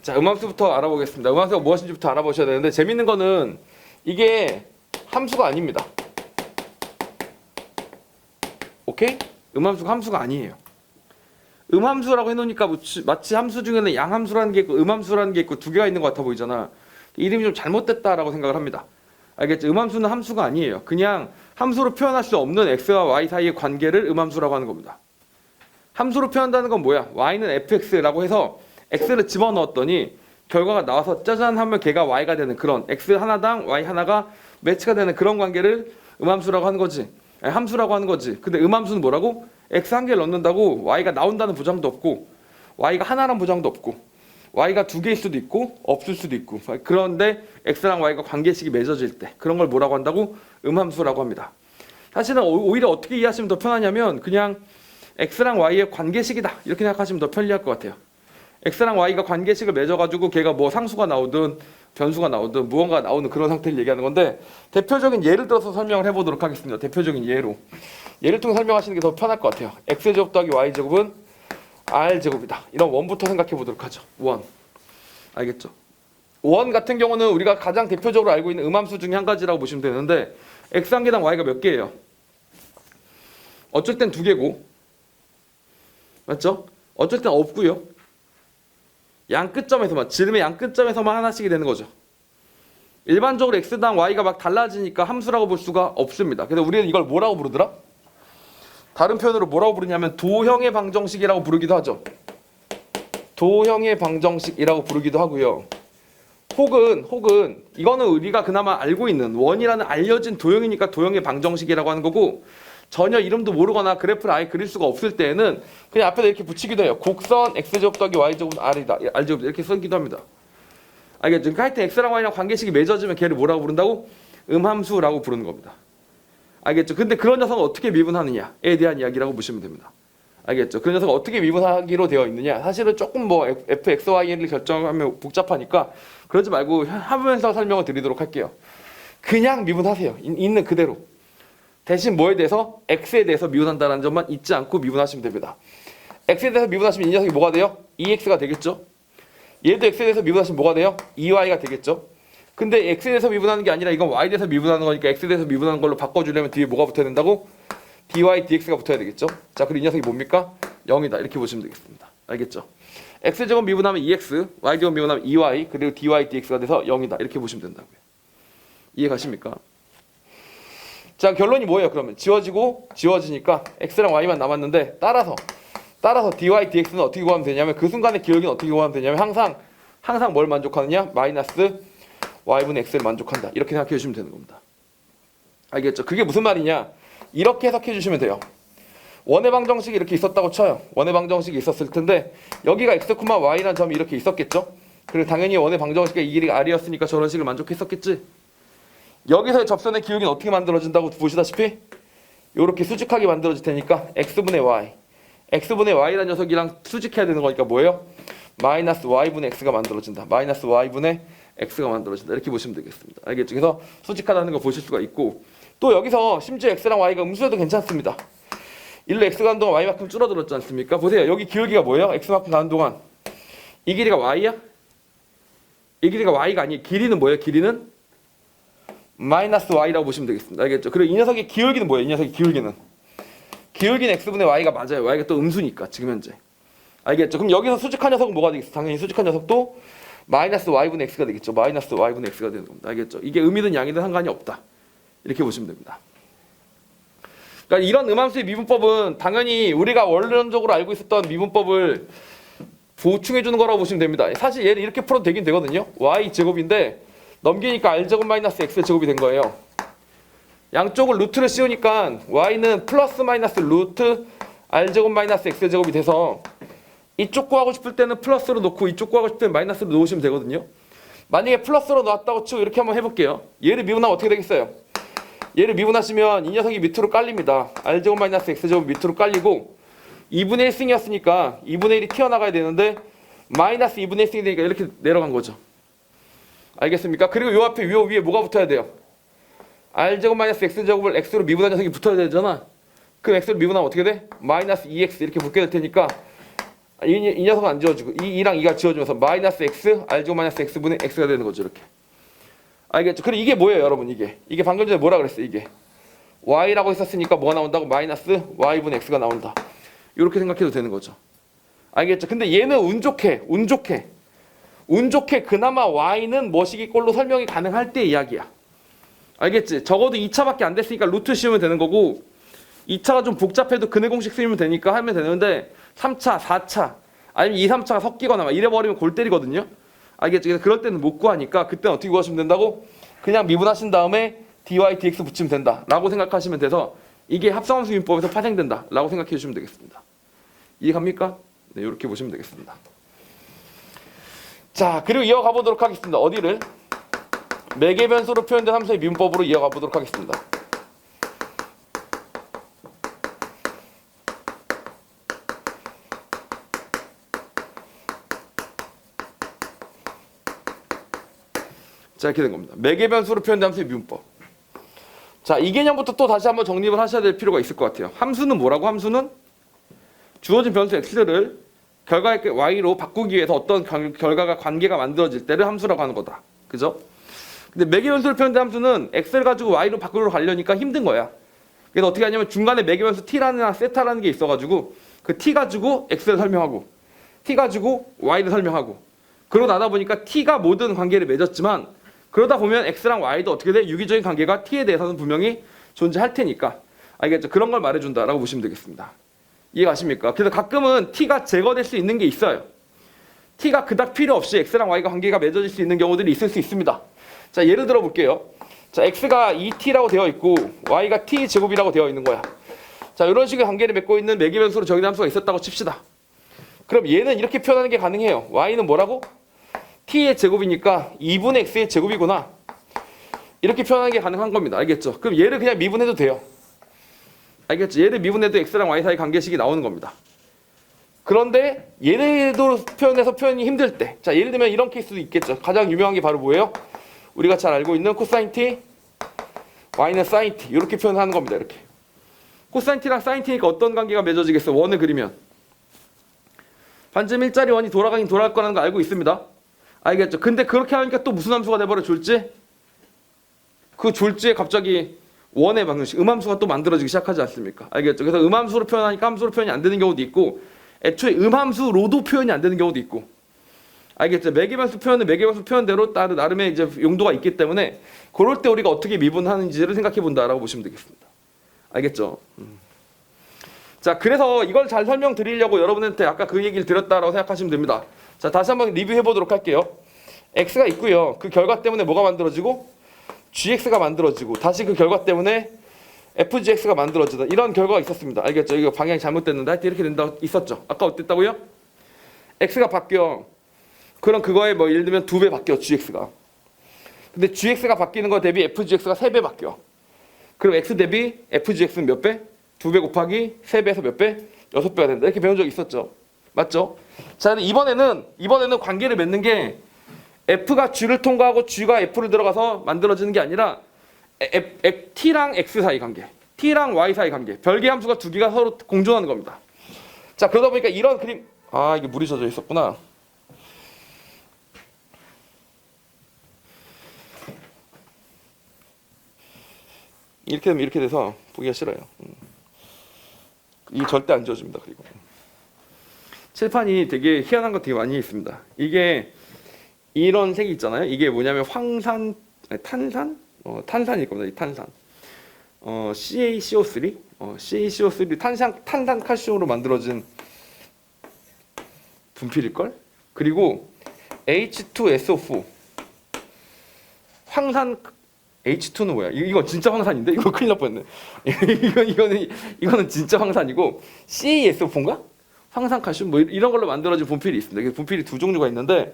자, 음함수부터 알아보겠습니다. 음함수가 무엇인지부터 알아보셔야 되는데 재밌는 거는 이게 함수가 아닙니다. 오케이? 음함수가 함수가 아니에요. 음함수라고 해놓으니까 마치 함수 중에는 양함수라는 게 있고 음함수라는 게 있고 두 개가 있는 것 같아 보이잖아. 이름이 좀 잘못됐다라고 생각을 합니다. 알겠죠? 음함수는 함수가 아니에요. 그냥 함수로 표현할 수 없는 x와 y 사이의 관계를 음함수라고 하는 겁니다. 함수로 표현한다는 건 뭐야? y는 fx라고 해서 x를 집어넣었더니 결과가 나와서 짜잔 하면 걔가 y가 되는 그런 x 하나당 y 하나가 매치가 되는 그런 관계를 음함수라고 하는 거지. 아니, 함수라고 하는 거지. 근데 음함수는 뭐라고? x 한 개를 넣는다고 y가 나온다는 보장도 없고 y가 하나라는 보장도 없고 y가 두 개일 수도 있고 없을 수도 있고 그런데 x랑 y가 관계식이 맺어질 때 그런 걸 뭐라고 한다고? 음함수라고 합니다. 사실은 오히려 어떻게 이해하시면 더 편하냐면 그냥 x랑 y의 관계식이다 이렇게 생각하시면 더 편리할 것 같아요. x랑 y가 관계식을 맺어가지고 걔가 뭐 상수가 나오든 변수가 나오든 무언가 나오는 그런 상태를 얘기하는 건데 대표적인 예를 들어서 설명을 해보도록 하겠습니다. 대표적인 예를 통해 설명하시는 게 더 편할 것 같아요. x제곱 더하기 y제곱은 r제곱이다. 이런 원부터 생각해 보도록 하죠. 원. 알겠죠? 원 같은 경우는 우리가 가장 대표적으로 알고 있는 음함수 중에 한 가지라고 보시면 되는데 x 한 개당 y가 몇 개예요? 어쩔 땐 두 개고 맞죠? 어쩔 땐 없고요. 양 끝점에서만 지름의 양 끝점에서만 하나씩이 되는 거죠. 일반적으로 x당 y가 막 달라지니까 함수라고 볼 수가 없습니다. 그래서 우리는 이걸 뭐라고 부르더라? 다른 표현으로 뭐라고 부르냐면 도형의 방정식이라고 부르기도 하죠. 도형의 방정식이라고 부르기도 하고요. 혹은 이거는 우리가 그나마 알고 있는 원이라는 알려진 도형이니까 도형의 방정식이라고 하는 거고 전혀 이름도 모르거나 그래프를 아예 그릴 수가 없을 때에는 그냥 앞에다 이렇게 붙이기도 해요. 곡선 x제곱 더하기 y제곱은 r제곱 이렇게 쓰기도 합니다. 알겠죠? 그러니까 하여튼 x랑 y랑 관계식이 맺어지면 걔를 뭐라고 부른다고? 음함수라고 부르는 겁니다. 알겠죠? 근데 그런 녀석은 어떻게 미분하느냐에 대한 이야기라고 보시면 됩니다. 알겠죠? 그 녀석은 어떻게 미분하기로 되어 있느냐? 사실은 조금 뭐 f, x, y를 결정하면 복잡하니까 그러지 말고 하면서 설명을 드리도록 할게요. 그냥 미분하세요. 있는 그대로. 대신 뭐에 대해서? x에 대해서 미분한다는 점만 잊지 않고 미분하시면 됩니다. x에 대해서 미분하시면 이 녀석이 뭐가 돼요? 2x가 되겠죠? 얘도 x에 대해서 미분하시면 뭐가 돼요? 2y가 되겠죠? 근데 x에 대해서 미분하는 게 아니라 이건 y에 대해서 미분하는 거니까 x에 대해서 미분하는 걸로 바꿔주려면 뒤에 뭐가 붙어야 된다고? dy, dx가 붙어야 되겠죠? 자, 그리고 이 녀석이 뭡니까? 0이다. 이렇게 보시면 되겠습니다. 알겠죠? x제곱 미분하면 2x, y제곱 미분하면 2y, 그리고 dy, dx가 돼서 0이다. 이렇게 보시면 된다고요. 이해 가십니까? 자, 결론이 뭐예요? 그러면 지워지니까 x랑 y만 남았는데 따라서 dy, dx는 어떻게 구하면 되냐면 그 순간의 기울기는 어떻게 구하면 되냐면 항상 뭘 만족하느냐? 마이너스 y분의 x를 만족한다. 이렇게 생각해 주시면 되는 겁니다. 알겠죠? 그게 무슨 말이냐? 이렇게 해석해 주시면 돼요. 원의 방정식이 이렇게 있었다고 쳐요. 원의 방정식이 있었을 텐데 여기가 x, y라는 점이 이렇게 있었겠죠? 그리고 당연히 원의 방정식의 이 길이가 r이었으니까 저런 식을 만족했었겠지? 여기서의 접선의 기울기는 어떻게 만들어진다고 보시다시피 이렇게 수직하게 만들어질 테니까 x분의 y라는 녀석이랑 수직해야 되는 거니까 뭐예요? 마이너스 y분의 x가 만들어진다. 마이너스 y분의 x가 만들어진다. 이렇게 보시면 되겠습니다. 알겠죠? 그래서 수직하다는 걸 보실 수가 있고 또 여기서 심지어 x랑 y가 음수여도 괜찮습니다. 일로 x가 가는 동안 y만큼 줄어들었지 않습니까? 보세요. 여기 기울기가 뭐예요? x만큼 가는 동안 이 길이가 y야? 이 길이가 y가 아니에요. 길이는 뭐예요? 길이는 마이너스 y라고 보시면 되겠습니다. 알겠죠? 그리고 이 녀석의 기울기는 뭐예요? 이 녀석의 기울기는 기울긴 x분의 y가 맞아요. y가 또 음수니까 지금 현재. 알겠죠? 그럼 여기서 수직한 녀석은 뭐가 되겠어? 당연히 수직한 녀석도 마이너스 y분의 x가 되겠죠. 마이너스 y분의 x가 되는 겁니다. 알겠죠? 이게 음이든 양이든 상관이 없다. 이렇게 보시면 됩니다. 그러니까 이런 음함수의 미분법은 당연히 우리가 원론적으로 알고 있었던 미분법을 보충해 주는 거라고 보시면 됩니다. 사실 얘를 이렇게 풀어도 되긴 되거든요. y 제곱인데 넘기니까 r제곱 마이너스 x제곱이 된 거예요. 양쪽을 루트를 씌우니까 y는 플러스 마이너스 루트 r제곱 마이너스 x제곱이 돼서 이쪽 구하고 싶을 때는 플러스로 놓고 이쪽 구하고 싶을 때는 마이너스로 놓으시면 되거든요. 만약에 플러스로 놨다고 치고 이렇게 한번 해볼게요. 얘를 미분하면 어떻게 되겠어요? 얘를 미분하시면 이 녀석이 밑으로 깔립니다. r제곱 마이너스 x제곱 밑으로 깔리고 2분의 1승이었으니까 2분의 1이 튀어나가야 되는데 마이너스 2분의 1승이 되니까 이렇게 내려간 거죠. 알겠습니까? 그리고 요 앞에 요 위에 뭐가 붙어야 돼요? r제곱 마이너스 x제곱을 x로 미분한 녀석이 붙어야 되잖아. 그럼 x로 미분하면 어떻게 돼? 마이너스 2x 이렇게 붙게 될 테니까 이 녀석은 안 지워지고 2랑 2가 지워지면서 마이너스 x r제곱 마이너스 x분의 x가 되는 거죠. 이렇게. 알겠죠? 그리고 이게 뭐예요 여러분? 이게 방금 전에 뭐라 그랬어요? 이게 y라고 했었으니까 뭐가 나온다고? 마이너스 y분의 x가 나온다. 이렇게 생각해도 되는 거죠. 알겠죠? 근데 얘는 운 좋게 그나마 y는 뭐시기꼴로 설명이 가능할 때 이야기야. 알겠지? 적어도 2차밖에 안 됐으니까 루트 씌우면 되는 거고 2차가 좀 복잡해도 근해 공식 쓰면 되니까 하면 되는데 3차, 4차 아니면 2, 3차가 섞이거나 막 이래버리면 골 때리거든요. 알겠지? 그래서 그럴 때는 못 구하니까 그때는 어떻게 구하시면 된다고? 그냥 미분하신 다음에 dy, dx 붙이면 된다 라고 생각하시면 돼서 이게 합성함수 미분법에서 파생된다 라고 생각해 주시면 되겠습니다. 이해갑니까? 네, 이렇게 보시면 되겠습니다. 자, 그리고 이어가 보도록 하겠습니다. 어디를? 매개 변수로 표현된 함수의 미분법으로 이어가 보도록 하겠습니다. 자, 이렇게 된 겁니다. 매개 변수로 표현된 함수의 미분법. 자, 이 개념부터 또 다시 한번 정립을 하셔야 될 필요가 있을 것 같아요. 함수는 뭐라고? 함수는 주어진 변수 x를 결과의 y로 바꾸기 위해서 어떤 결과가 관계가 만들어질 때를 함수라고 하는 거다. 그죠? 근데 매개 변수로 표현된 함수는 x를 가지고 y로 바꾸러 가려니까 힘든 거야. 그래서 어떻게 하냐면 중간에 매개 변수 t라는 세타라는 게 있어가지고 그 t 가지고 x를 설명하고 t 가지고 y를 설명하고 그러고 나다 보니까 t가 모든 관계를 맺었지만 그러다 보면 x랑 y도 어떻게 돼? 유기적인 관계가 t에 대해서는 분명히 존재할 테니까. 알겠죠? 그런 걸 말해준다라고 보시면 되겠습니다. 이해가십니까? 그래서 가끔은 t가 제거될 수 있는 게 있어요. t가 그닥 필요 없이 x랑 y가 관계가 맺어질 수 있는 경우들이 있을 수 있습니다. 자, 예를 들어 볼게요. 자, x가 2t라고 되어 있고 y가 t 제곱이라고 되어 있는 거야. 자, 이런 식의 관계를 맺고 있는 매개 변수로 정의된 함수가 있었다고 칩시다. 그럼 얘는 이렇게 표현하는 게 가능해요. y는 뭐라고? t의 제곱이니까 2분의 x의 제곱이구나. 이렇게 표현하는 게 가능한 겁니다. 알겠죠? 그럼 얘를 그냥 미분해도 돼요. 알겠죠? 얘를 미분해도 x랑 y 사이 관계식이 나오는 겁니다. 그런데 얘네도 표현해서 표현이 힘들 때, 자, 예를 들면 이런 케이스도 있겠죠. 가장 유명한 게 바로 뭐예요? 우리가 잘 알고 있는 코사인 t, y는 사인 t 이렇게 표현하는 겁니다. 이렇게 코사인 t랑 사인 t니까 어떤 관계가 맺어지겠어? 원을 그리면 반점 1짜리 원이 돌아가긴 돌아갈 거라는 거 알고 있습니다. 알겠죠? 근데 그렇게 하니까 또 무슨 함수가 돼버려? 졸지? 그 졸지에 갑자기 원의 방정식, 음함수가 또 만들어지기 시작하지 않습니까? 알겠죠? 그래서 음함수로 표현하니까 함수로 표현이 안 되는 경우도 있고 애초에 음함수로도 표현이 안 되는 경우도 있고 알겠죠? 매개변수 표현은 매개변수 표현대로 나름의 이제 용도가 있기 때문에 그럴 때 우리가 어떻게 미분하는지를 생각해 본다라고 보시면 되겠습니다. 알겠죠? 자, 그래서 이걸 잘 설명드리려고 여러분한테 아까 그 얘기를 드렸다라고 생각하시면 됩니다. 자, 다시 한번 리뷰해 보도록 할게요. x가 있고요. 그 결과 때문에 뭐가 만들어지고 gx가 만들어지고 다시 그 결과 때문에 fgx가 만들어지다. 이런 결과가 있었습니다. 알겠죠? 이거 방향이 잘못됐는데 하여튼 이렇게 된다 있었죠. 아까 어땠다고요? x가 바뀌어. 그럼 그거에 뭐 예를 들면 2배 바뀌어 gx가. 근데 gx가 바뀌는 거 대비 fgx가 3배 바뀌어. 그럼 x 대비 fgx는 몇 배? 2배 곱하기 3배에서 몇 배? 6배가 된다. 이렇게 배운 적 있었죠. 맞죠? 자, 이번에는 관계를 맺는 게 F가 G를 통과하고 G가 F를 들어가서 만들어지는 게 아니라 T랑 X 사이 관계, T랑 Y 사이 관계, 별개 함수가 두 개가 서로 공존하는 겁니다. 자, 그러다 보니까 이런 그림, 이게 물이 젖어 있었구나. 이렇게 되면 이렇게 돼서 보기가 싫어요. 이게 절대 안 지워집니다. 그리고 칠판이 되게 희한한 거 되게 많이 있습니다. 이게 이런 색이 있잖아요. 이게 뭐냐면 황산, 아니, 탄산? 탄산일 겁니다. 이 탄산. CaCO3, CaCO3 탄산 칼슘으로 만들어진 분필일 걸. 그리고 H2SO4 황산. H2는 뭐야? 이거 진짜 황산인데? 이거 큰일 날 뻔했네. 이거는 진짜 황산이고 CaSO4인가? 황산칼슘 뭐 이런 걸로 만들어진 분필이 있습니다. 분필이 두 종류가 있는데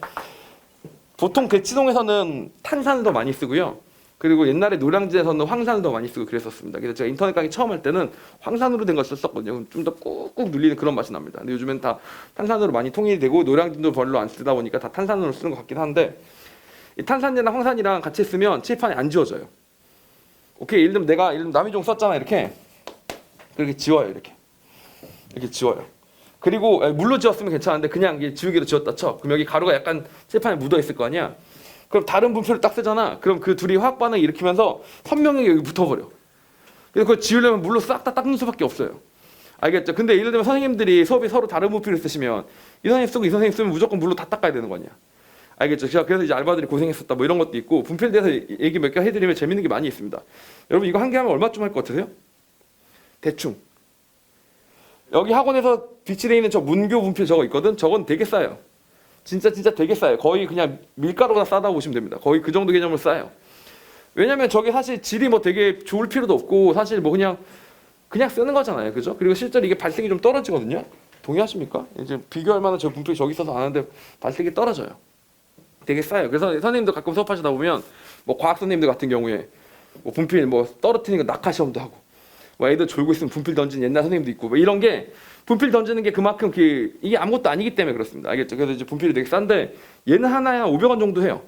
보통 대치동에서는 탄산을 더 많이 쓰고요. 그리고 옛날에 노량진에서는 황산을 더 많이 쓰고 그랬었습니다. 그래서 제가 인터넷 강의 처음 할 때는 황산으로 된 걸 썼었거든요. 좀 더 꾹꾹 눌리는 그런 맛이 납니다. 근데 요즘엔 다 탄산으로 많이 통일이 되고 노량진도 별로 안 쓰다 보니까 다 탄산으로 쓰는 것 같긴 한데 이 탄산이랑 황산이랑 같이 쓰면 칠판이 안 지워져요. 오케이, 예를 들면 내가 남이종 썼잖아. 이렇게 지워요. 이렇게 지워요. 그리고 물로 지웠으면 괜찮은데 그냥 지우개로 지웠다 쳐. 그럼 여기 가루가 약간 칠판에 묻어 있을 거 아니야. 그럼 다른 분필을 딱 쓰잖아. 그럼 그 둘이 화학 반응을 일으키면서 선명하게 여기 붙어버려. 그래서 그걸 지우려면 물로 싹 다 닦는 수밖에 없어요. 알겠죠? 근데 예를 들면 선생님들이 수업이 서로 다른 분필을 쓰시면 이 선생님 쓰고 이 선생님 쓰면 무조건 물로 다 닦아야 되는 거 아니야. 알겠죠? 그래서 이제 알바들이 고생했었다 뭐 이런 것도 있고 분필에 대해서 얘기 몇 개 해드리면 재밌는 게 많이 있습니다. 여러분 이거 한 개 하면 얼마쯤 할 것 같으세요? 대충. 여기 학원에서 비치되어 있는 저 문교 분필 저거 있거든? 저건 되게 싸요. 진짜 되게 싸요. 거의 그냥 밀가루보다 싸다고 보시면 됩니다. 거의 그 정도 개념으로 싸요. 왜냐면 저게 사실 질이 뭐 되게 좋을 필요도 없고 사실 뭐 그냥 쓰는 거잖아요. 그죠? 그리고 실제로 이게 발색이 좀 떨어지거든요. 동의하십니까? 이제 비교할 만한 저 분필이 저기 있어서 아는데 발색이 떨어져요. 되게 싸요. 그래서 선생님도 가끔 수업하시다 보면 뭐 과학 선생님들 같은 경우에 뭐 분필 뭐 떨어뜨리는 거 낙하 시험도 하고 뭐 애들 졸고 있으면 분필 던지는 옛날 선생님도 있고 뭐 이런 게 분필 던지는 게 그만큼 이게 아무것도 아니기 때문에 그렇습니다. 알겠죠? 그래서 이제 분필이 되게 싼데 얘는 하나에 한 500원 정도 해요.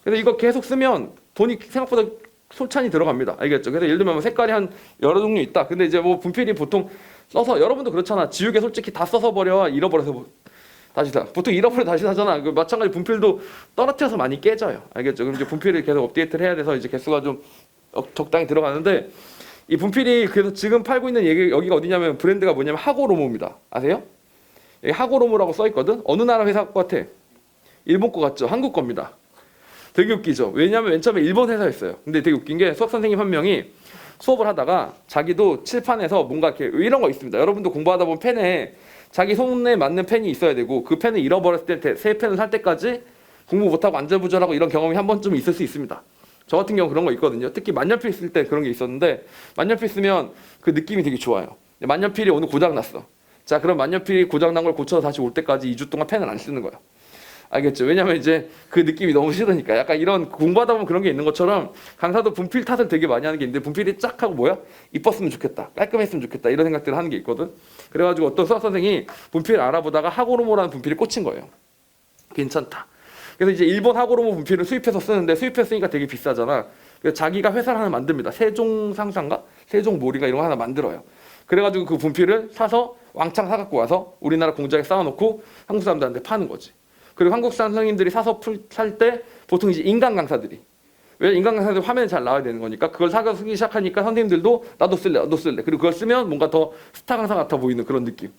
그래서 이거 계속 쓰면 돈이 생각보다 솔찬히 들어갑니다. 알겠죠? 그래서 예를 들면 뭐 색깔이 한 여러 종류 있다. 근데 이제 뭐 분필이 보통 써서 여러분도 그렇잖아. 지우개 솔직히 다 써서 버려 잃어버려서 뭐 다시 사. 보통 잃어버려 다시 사잖아. 그 마찬가지 분필도 떨어뜨려서 많이 깨져요. 알겠죠? 그럼 이제 분필을 계속 업데이트를 해야 돼서 이제 개수가 좀 적당히 들어가는데 이 분필이 그래서 지금 팔고 있는 여기가 어디냐면 브랜드가 뭐냐면 하고로모입니다. 아세요? 여기 하고로모라고 써 있거든. 어느 나라 회사 것 같아? 일본 거 같죠? 한국 겁니다. 되게 웃기죠? 왜냐면 맨 처음에 일본 회사였어요. 근데 되게 웃긴 게 수학 선생님 한 명이 수업을 하다가 자기도 칠판에서 뭔가 이렇게 이런 거 있습니다. 여러분도 공부하다 보면 펜에 자기 손에 맞는 펜이 있어야 되고 그 펜을 잃어버렸을 때 새 펜을 살 때까지 공부 못하고 안절부절하고 이런 경험이 한 번쯤 있을 수 있습니다. 저 같은 경우 그런 거 있거든요. 특히 만년필 쓸 때 그런 게 있었는데 만년필 쓰면 그 느낌이 되게 좋아요. 만년필이 오늘 고장 났어. 자, 그럼 만년필이 고장 난 걸 고쳐서 다시 올 때까지 2주 동안 펜을 안 쓰는 거야. 알겠죠? 왜냐면 이제 그 느낌이 너무 싫으니까. 약간 이런 공부하다 보면 그런 게 있는 것처럼 강사도 분필 탓을 되게 많이 하는 게 있는데 분필이 쫙 하고 뭐야? 이뻤으면 좋겠다. 깔끔했으면 좋겠다. 이런 생각들을 하는 게 있거든. 그래가지고 어떤 수학 선생이 분필을 알아보다가 하고로모라는 분필이 꽂힌 거예요. 괜찮다. 그래서 이제 일본 하고로모 분필을 수입해서 쓰는데 수입했으니까 되게 비싸잖아. 그래서 자기가 회사를 하나 만듭니다. 세종상사인가? 세종모리가 이런 거 하나 만들어요. 그래가지고 그 분필을 사서 왕창 사갖고 와서 우리나라 공장에 쌓아놓고 한국 사람들한테 파는 거지. 그리고 한국 선생님들이 사서 살 때 보통 이제 인간 강사들이 왜 인간 강사들 화면이 잘 나와야 되는 거니까 그걸 사서 쓰기 시작하니까 선생님들도 나도 쓸래. 그리고 그걸 쓰면 뭔가 더 스타 강사 같아 보이는 그런 느낌.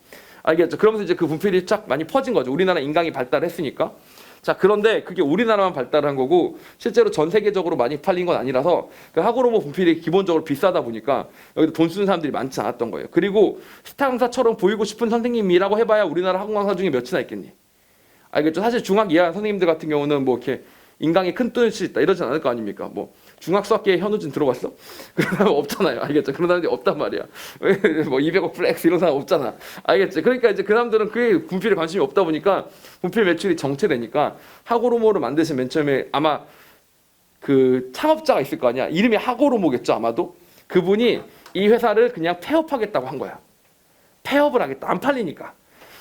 알겠죠? 그러면서 이제 그 분필이 쫙 많이 퍼진 거죠. 우리나라 인강이 발달했으니까. 자, 그런데 그게 우리나라만 발달한 거고 실제로 전 세계적으로 많이 팔린 건 아니라서 그 하고로모 분필이 기본적으로 비싸다 보니까 여기도 돈 쓰는 사람들이 많지 않았던 거예요. 그리고 스타 강사처럼 보이고 싶은 선생님이라고 해봐야 우리나라 학원 강사 중에 몇이나 있겠니? 알겠죠? 사실 중학 이하 선생님들 같은 경우는 뭐 이렇게 인강에 큰 뜻이 있다 이러진 않을 거 아닙니까? 뭐 중학 수학계의 현우진 들어봤어? 그런 사람 없잖아요. 알겠죠? 그런 사람들이 없단 말이야. 뭐 200억 플렉스 이런 사람 없잖아. 알겠죠? 그러니까 이제 그 사람들은 그게 분필에 관심이 없다 보니까 분필 매출이 정체되니까 하고로모를 만드신 맨 처음에 아마 그 창업자가 있을 거 아니야. 이름이 하고로모겠죠 아마도. 그분이 이 회사를 그냥 폐업하겠다고 한 거야. 폐업을 하겠다. 안 팔리니까.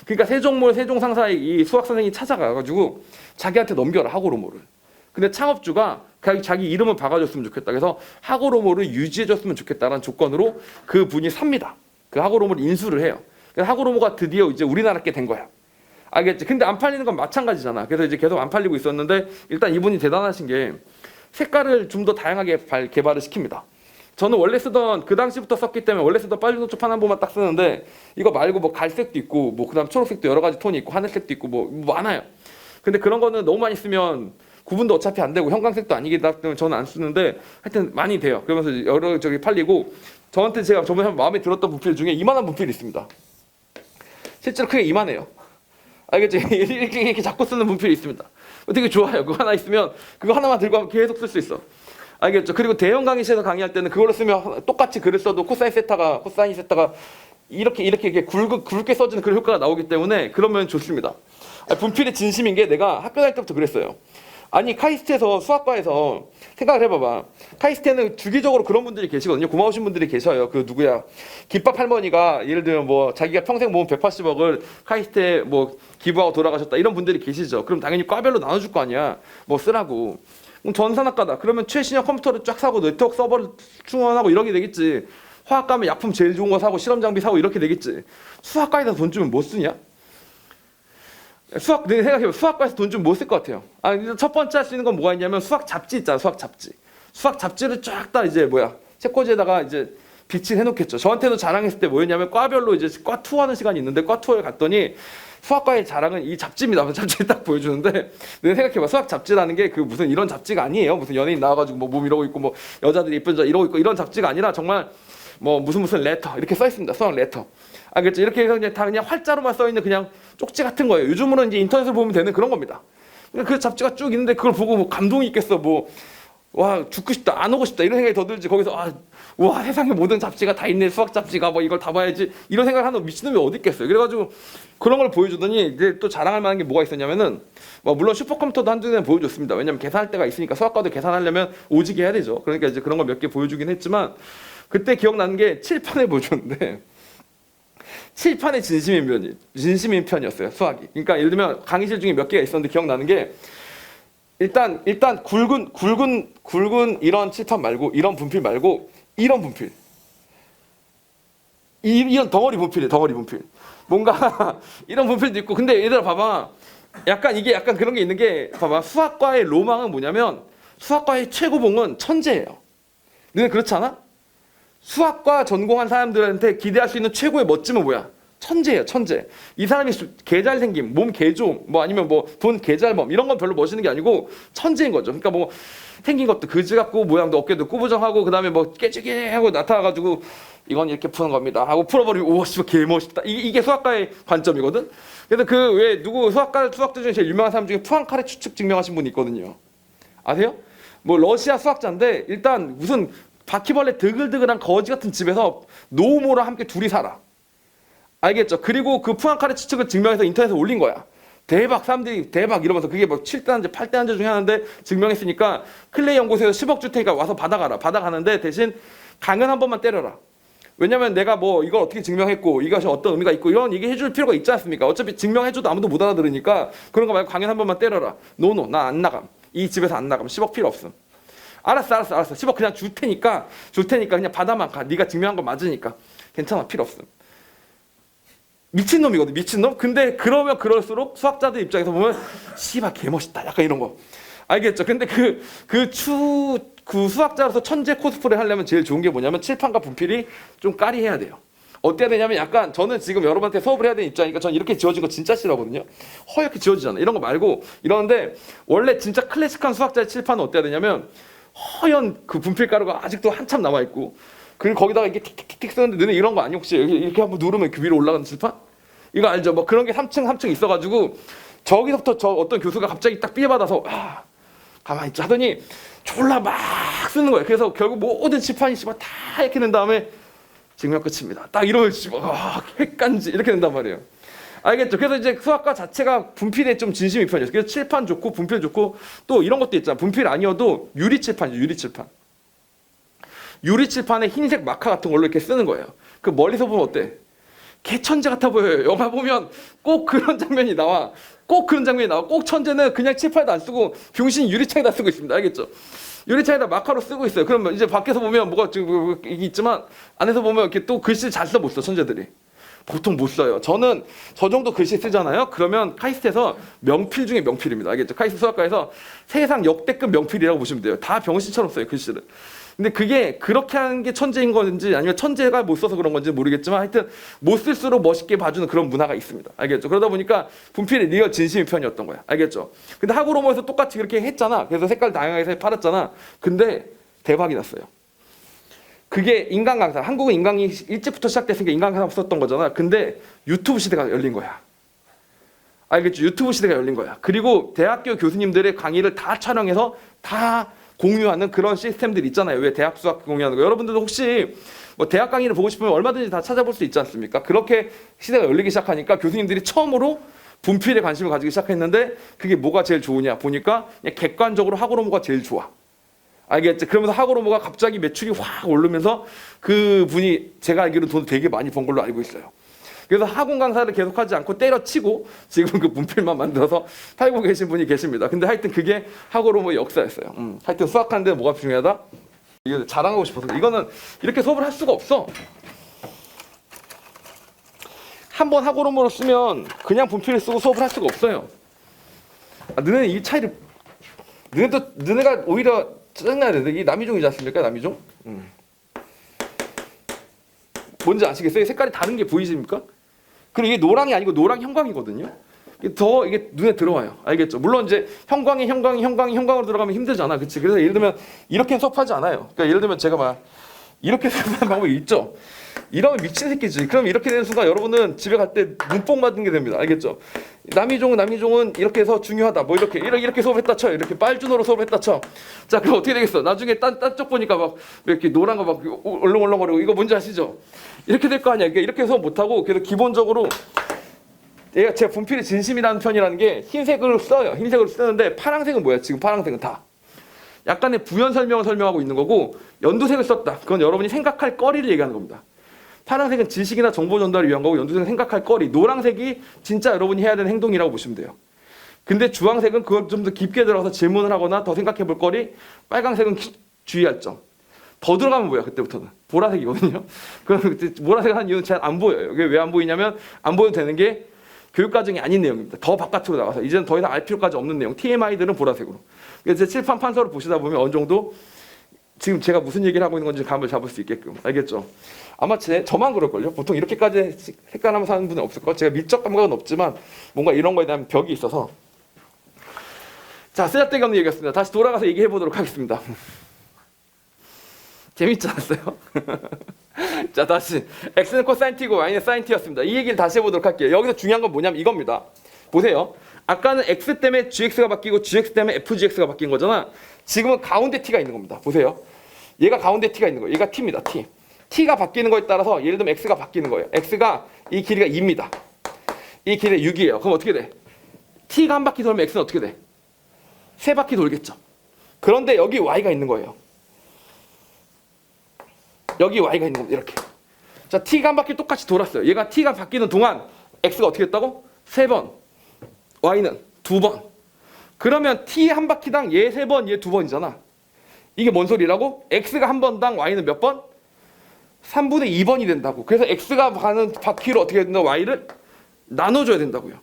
그러니까 세종상사의 이 수학 선생님이 찾아가가지고 자기한테 넘겨라 하고로모를. 근데 창업주가 자기 이름을 박아줬으면 좋겠다. 그래서 하고로모를 유지해줬으면 좋겠다라는 조건으로 그 분이 삽니다. 그 하고로모를 인수를 해요. 그래서 하고로모가 드디어 이제 우리나라 게 된 거야. 알겠지? 근데 안 팔리는 건 마찬가지잖아. 그래서 이제 계속 안 팔리고 있었는데 일단 이분이 대단하신 게 색깔을 좀 더 다양하게 개발을 시킵니다. 저는 원래 쓰던 그 당시부터 썼기 때문에 원래 쓰던 빨리 노트 판 한 번만 딱 쓰는데 이거 말고 뭐 갈색도 있고 뭐 그다음 초록색도 여러 가지 톤이 있고 하늘색도 있고 뭐 많아요. 근데 그런 거는 너무 많이 쓰면 구분도 어차피 안 되고 형광색도 아니기 때문에 저는 안 쓰는데 하여튼 많이 돼요. 그러면서 여러 저기 팔리고 저한테 제가 저번에 한번 마음에 들었던 분필 중에 이만한 분필이 있습니다. 실제로 크게 이만해요. 알겠지? 이렇게 자꾸 쓰는 분필이 있습니다. 되게 좋아요. 그거 하나 있으면 그거 하나만 들고 하면 계속 쓸 수 있어. 알겠죠? 그리고 대형 강의실에서 강의할 때는 그걸로 쓰면 똑같이 글을 써도 코사인 세타가 이렇게 굵게 써지는 그런 효과가 나오기 때문에 그러면 좋습니다. 분필의 진심인 게 내가 학교 다닐 때부터 그랬어요. 아니 카이스트에서 수학과에서 생각을 해봐봐. 카이스트에는 주기적으로 그런 분들이 계시거든요. 고마우신 분들이 계셔요. 그 누구야? 김밥 할머니가 예를 들면 뭐 자기가 평생 모은 180억을 카이스트에 뭐 기부하고 돌아가셨다 이런 분들이 계시죠. 그럼 당연히 과별로 나눠줄 거 아니야. 뭐 쓰라고. 그럼 전산학과다. 그러면 최신형 컴퓨터를 쫙 사고 네트워크 서버를 충원하고 이렇게 되겠지. 화학과면 약품 제일 좋은 거 사고 실험 장비 사고 이렇게 되겠지. 수학과에다 돈 주면 뭐 쓰냐? 내가 생각해봐. 수학과에서 돈 좀 못 쓸 것 같아요. 첫 번째 할 수 있는 건 뭐가 있냐면 수학 잡지 있잖아. 수학 잡지. 수학 잡지를 쫙 다 이제 책꽂이에다가 이제 비치를 해놓겠죠. 저한테도 자랑했을 때 뭐였냐면 과별로 이제 과 투어하는 시간이 있는데 과 투어에 갔더니 수학과의 자랑은 이 잡지입니다. 잡지를 딱 보여주는데 내가 생각해봐. 수학 잡지라는 게 그 무슨 이런 잡지가 아니에요. 무슨 연예인 나와가지고 뭐 몸 이러고 있고 뭐 여자들이 예쁜 자 이러고 있고 이런 잡지가 아니라 정말 뭐 무슨 레터 이렇게 써 있습니다. 수학 레터. 알겠죠? 이렇게 해서 그냥 다 그냥 활자로만 써 있는 그냥 쪽지 같은 거예요. 요즘으로는 이제 인터넷을 보면 되는 그런 겁니다. 그 잡지가 쭉 있는데 그걸 보고 뭐 감동이 있겠어. 와 죽고 싶다, 안 오고 싶다 이런 생각이 더 들지. 거기서 와 세상에 모든 잡지가 다 있네. 수학 잡지가 뭐 이걸 다 봐야지 이런 생각을 하는 미친놈이 어디 있겠어요. 그래가지고 그런 걸 보여주더니 이제 또 자랑할 만한 게 뭐가 있었냐면은 물론 슈퍼컴퓨터도 한두 개는 보여줬습니다. 왜냐면 계산할 때가 있으니까 수학과도 계산하려면 오지게 해야 되죠. 그러니까 이제 그런 걸 몇 개 보여주긴 했지만 그때 기억나는 게 칠판을 보여줬는데 칠판의 진심인 편이었어요. 수학이. 그러니까 예를 들면 강의실 중에 몇 개가 있었는데 기억나는 게 일단 굵은 이런 칠판 말고 이런 분필 말고 이런 분필. 이런 덩어리 분필이에요. 덩어리 분필. 뭔가 이런 분필도 있고 근데 얘들아 봐봐. 이게 약간 그런 게 있는 게 봐봐. 수학과의 로망은 뭐냐면 수학과의 최고봉은 천재예요. 너네 그렇지 않아? 수학과 전공한 사람들한테 기대할 수 있는 최고의 멋짐은 뭐야? 천재예요, 천재. 이 사람이 개 잘생김, 몸 개 좋음, 아니면 돈 개 잘 범 이런 건 별로 멋있는 게 아니고 천재인 거죠. 그러니까 생긴 것도 그지 같고 모양도 어깨도 꾸부정하고 그다음에 깨지게 하고 나타나가지고 이건 이렇게 푸는 겁니다 하고 풀어버리고 우와 씨발 개 멋있다. 이게 수학과의 관점이거든. 그래서 그 왜 누구 수학자 중에 제일 유명한 사람 중에 푸앙카레 추측 증명하신 분이 있거든요. 아세요? 러시아 수학자인데 일단 무슨 바퀴벌레 드글드글한 거지 같은 집에서 노모랑 함께 둘이 살아. 알겠죠? 그리고 그 푸앙카레 추측을 증명해서 인터넷에 올린 거야. 대박, 사람들이 대박 이러면서 그게 7대 한제, 8대 한제 중에 하나인데 증명했으니까 클레이 연구소에서 10억 줄 테니까 와서 받아가라. 받아가는데 대신 강연 한 번만 때려라. 왜냐면 내가 이걸 어떻게 증명했고 이것이 어떤 의미가 있고 이런 얘기 해줄 필요가 있지 않습니까? 어차피 증명해줘도 아무도 못 알아들으니까 그런 거 말고 강연 한 번만 때려라. 노노, 나 안 나감. 이 집에서 안 나감. 10억 필요 없음. 알았어. 10억 그냥 줄 테니까 그냥 받아만 가. 네가 증명한 거 맞으니까. 괜찮아. 필요 없음. 미친놈이거든. 미친놈? 근데 그러면 그럴수록 수학자들 입장에서 보면 씨발 개멋있다. 약간 이런 거. 알겠죠? 근데 그 수학자로서 천재 코스프레 하려면 제일 좋은 게 뭐냐면 칠판과 분필이 좀 까리해야 돼요. 어때야 되냐면 약간 저는 지금 여러분한테 수업을 해야 되는 입장이니까 저는 이렇게 지워진 거 진짜 싫어하거든요. 허옇게 지워지잖아. 이런 거 말고 이러는데 원래 진짜 클래식한 수학자의 칠판은 어때야 되냐면 허연 그 분필 가루가 아직도 한참 남아있고 그리고 거기다가 이게 틱틱틱 쓰는데 너네 이런 거 아니 혹시 이렇게 한번 누르면 그 위로 올라가는 칠판? 이거 알죠? 그런 게 3층 있어가지고 저기서부터 저 어떤 교수가 갑자기 딱 삐에받아서 가만히 있자 하더니 졸라 막 쓰는 거예요. 그래서 결국 모든 칠판이 다 이렇게 된 다음에 증명 끝입니다. 딱 이러면 핵간지 이렇게 된단 말이에요. 알겠죠? 그래서 이제 수학과 자체가 분필에 좀 진심이 편이었어요. 그래서 칠판 좋고 분필 좋고 또 이런 것도 있잖아. 분필 아니어도 유리칠판이죠. 유리칠판에 흰색 마카 같은 걸로 이렇게 쓰는 거예요. 그 멀리서 보면 어때? 개천재 같아 보여요. 영화 보면 꼭 그런 장면이 나와. 꼭 천재는 그냥 칠판에다 안 쓰고 병신 유리창에다 쓰고 있습니다. 알겠죠? 유리창에다 마카로 쓰고 있어요. 그러면 이제 밖에서 보면 뭐가 이게 있지만 안에서 보면 이렇게 또 글씨를 잘 써 못 써, 천재들이. 보통 못 써요. 저는 저 정도 글씨 쓰잖아요. 그러면 카이스트에서 명필 중에 명필입니다. 알겠죠? 카이스트 수학과에서 세상 역대급 명필이라고 보시면 돼요. 다 병신처럼 써요, 글씨를. 근데 그게 그렇게 하는 게 천재인 건지 아니면 천재가 못 써서 그런 건지 모르겠지만 하여튼 못 쓸수록 멋있게 봐주는 그런 문화가 있습니다. 알겠죠? 그러다 보니까 분필이 리얼 진심이 편이었던 거야. 알겠죠? 근데 하고로모에서 똑같이 그렇게 했잖아. 그래서 색깔 다양하게 팔았잖아. 근데 대박이 났어요. 그게 인간 강사, 한국은 인강이 일찍부터 시작됐으니까 인간 강사 없었던 거잖아. 근데 유튜브 시대가 열린 거야. 알겠죠? 유튜브 시대가 열린 거야. 그리고 대학교 교수님들의 강의를 다 촬영해서 다 공유하는 그런 시스템들 있잖아요. 왜 대학 수학 공유하는 거. 여러분들도 혹시 뭐 대학 강의를 보고 싶으면 얼마든지 다 찾아볼 수 있지 않습니까? 그렇게 시대가 열리기 시작하니까 교수님들이 처음으로 분필에 관심을 가지기 시작했는데 그게 뭐가 제일 좋으냐 보니까 그냥 객관적으로 하고로모가 제일 좋아. 알겠지? 그러면서 하고로모가 갑자기 매출이 확 오르면서 그 분이 제가 알기로 돈 되게 많이 번 걸로 알고 있어요. 그래서 학원 강사를 계속하지 않고 때려치고 지금 그 문필만 만들어서 팔고 계신 분이 계십니다. 근데 하여튼 그게 하고로모의 역사였어요. 하여튼 수학하는데 뭐가 중요하다? 이거 자랑하고 싶어서. 이거는 이렇게 수업을 할 수가 없어. 한번 하고로모로 쓰면 그냥 분필을 쓰고 수업을 할 수가 없어요. 너네는 이 차이를 너네가 오히려 짜증나야 되는데 이게 남이종이지 않습니까? 남이종? 뭔지 아시겠어요? 색깔이 다른 게 보이십니까? 그리고 이게 노랑이 아니고 노랑 형광이거든요. 더 이게 눈에 들어와요. 알겠죠? 물론 이제 형광으로 들어가면 힘들잖아. 그치? 그래서 예를 들면 이렇게 수업하지 않아요. 그러니까 예를 들면 제가 막 이렇게 수업하는 방법이 있죠. 이러면 미친 새끼지. 그럼 이렇게 되는 순간 여러분은 집에 갈 때 눈뽕 맞은 게 됩니다. 알겠죠? 남이종은 이렇게 해서 중요하다. 뭐 이렇게 수업했다 쳐. 이렇게 빨준호로 수업했다 쳐. 자, 그럼 어떻게 되겠어? 나중에 딴 쪽 보니까 막 이렇게 노란 거 막 얼렁얼렁거리고 이거 뭔지 아시죠? 이렇게 될 거 아니야. 이렇게 수업 못 하고 그래서 기본적으로 제가 분필이 진심이라는 편이라는 게 흰색을 써요. 흰색을 쓰는데 파란색은 뭐야? 지금 파란색은 다 약간의 부연 설명을 설명하고 있는 거고 연두색을 썼다. 그건 여러분이 생각할 거리를 얘기하는 겁니다. 파란색은 지식이나 정보 전달을 위한 거고 연두색은 생각할 거리. 노란색이 진짜 여러분이 해야 되는 행동이라고 보시면 돼요. 근데 주황색은 그걸 좀 더 깊게 들어가서 질문을 하거나 더 생각해 볼 거리. 빨강색은 주의할 점. 더 들어가면 뭐야? 그때부터는 보라색이거든요. 그럼 그때 보라색 한 이유는 잘 안 보여요. 이게 왜 안 보이냐면 안 보여도 되는 게 교육과정이 아닌 내용입니다. 더 바깥으로 나가서 이제는 더 이상 알 필요까지 없는 내용. TMI들은 보라색으로. 그래서 칠판 판서를 보시다 보면 어느 정도 지금 제가 무슨 얘기를 하고 있는 건지 감을 잡을 수 있게끔. 알겠죠? 아마 저만 그럴걸요. 보통 이렇게까지 색깔하면서 하는 분은 없을걸. 제가 밀접 감각은 없지만 뭔가 이런 거에 대한 벽이 있어서. 자, 쓰잘데기 없는 얘기였습니다. 다시 돌아가서 얘기해 보도록 하겠습니다. 재밌지 않았어요? 자, 다시 x는 코사인 t고 y는 사인 t였습니다. 이 얘기를 다시 해보도록 할게요. 여기서 중요한 건 뭐냐면 이겁니다. 보세요. 아까는 x 때문에 gx가 바뀌고 gx 때문에 fgx가 바뀐 거잖아. 지금은 가운데 t가 있는 겁니다. 보세요. 얘가 가운데 t가 있는 거예요. 얘가 t입니다. t가 바뀌는 거에 따라서 예를 들면 x가 바뀌는 거예요. x가 이 길이가 2입니다. 이 길이가 6이에요. 그럼 어떻게 돼? t가 한 바퀴 돌면 x는 어떻게 돼? 3바퀴 돌겠죠. 그런데 여기 y가 있는 거예요. 여기 y가 있는 겁니다. 이렇게. 자, t가 한 바퀴 똑같이 돌았어요. 얘가 t가 바뀌는 동안 x가 어떻게 됐다고? 3번. y는 2번. 그러면 t 한 바퀴당 얘 3번, 얘 2번이잖아. 이게 뭔 소리라고? x가 한 번당 y는 몇 번? 3분의 2번이 된다고. 그래서 x가 가는 바퀴로 어떻게 된다? y를 나눠줘야 된다고요.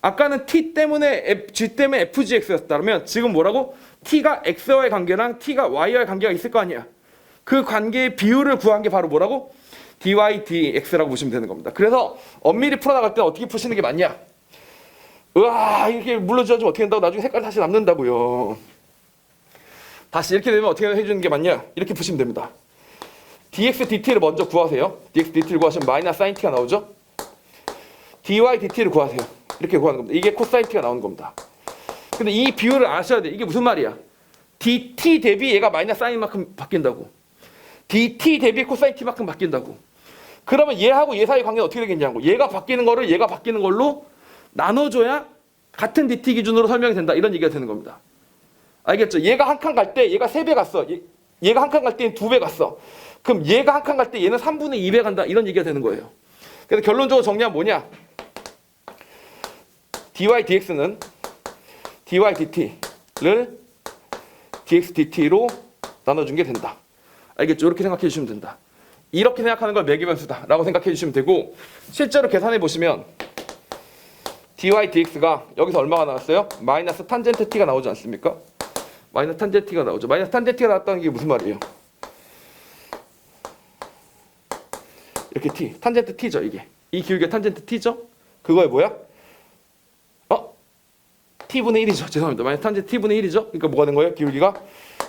아까는 t 때문에 g 때문에 fgx였다면 지금 뭐라고? t가 x와의 관계랑 t가 y와의 관계가 있을 거 아니야. 그 관계의 비율을 구한 게 바로 뭐라고? dy dx라고 보시면 되는 겁니다. 그래서 엄밀히 풀어나갈 때 어떻게 푸시는 게 맞냐? 으아, 이렇게 물러주면 어떻게 된다고? 나중에 색깔 다시 남는다고요. 다시 이렇게 되면 어떻게 해주는 게 맞냐? 이렇게 푸시면 됩니다. dx dt를 먼저 구하세요. dx dt를 구하시면 마이너스 sin t가 나오죠? dy dt를 구하세요. 이렇게 구하는 겁니다. 이게 코사인 t가 나오는 겁니다. 근데 이 비율을 아셔야 돼. 이게 무슨 말이야? dt 대비 얘가 마이너스 사인만큼 바뀐다고. dt 대비 코사인 t만큼 바뀐다고. 그러면 얘하고 얘 사이 관계는 어떻게 되겠냐고. 얘가 바뀌는 거를 얘가 바뀌는 걸로 나눠줘야 같은 dt 기준으로 설명이 된다. 이런 얘기가 되는 겁니다. 알겠죠? 얘가 한 칸 갈 때 얘가 3배 갔어. 얘가 한 칸 갈 때는 2배 갔어. 그럼 얘가 한 칸 갈 때 얘는 3분의 2배 간다. 이런 얘기가 되는 거예요. 그래서 결론적으로 정리하면 뭐냐? dy dx는 dy dt를 dx dt로 나눠준 게 된다. 알겠죠? 이렇게 생각해 주시면 된다. 이렇게 생각하는 걸 매기변수다 라고 생각해 주시면 되고, 실제로 계산해 보시면 dy dx가 여기서 얼마가 나왔어요? 마이너스 탄젠트 t가 나오지 않습니까? 마이너스 탄젠트 t가 나오죠. 마이너스 탄젠트 t가 나왔다는 게 무슨 말이에요? 이렇게 t, 탄젠트 t죠 이게. 이 기울기가 탄젠트 t죠? 그거에 뭐야? t분의 1이죠. 죄송합니다. 만약 탄젠트 t분의 1이죠? 그러니까 뭐가 된 거예요? 기울기가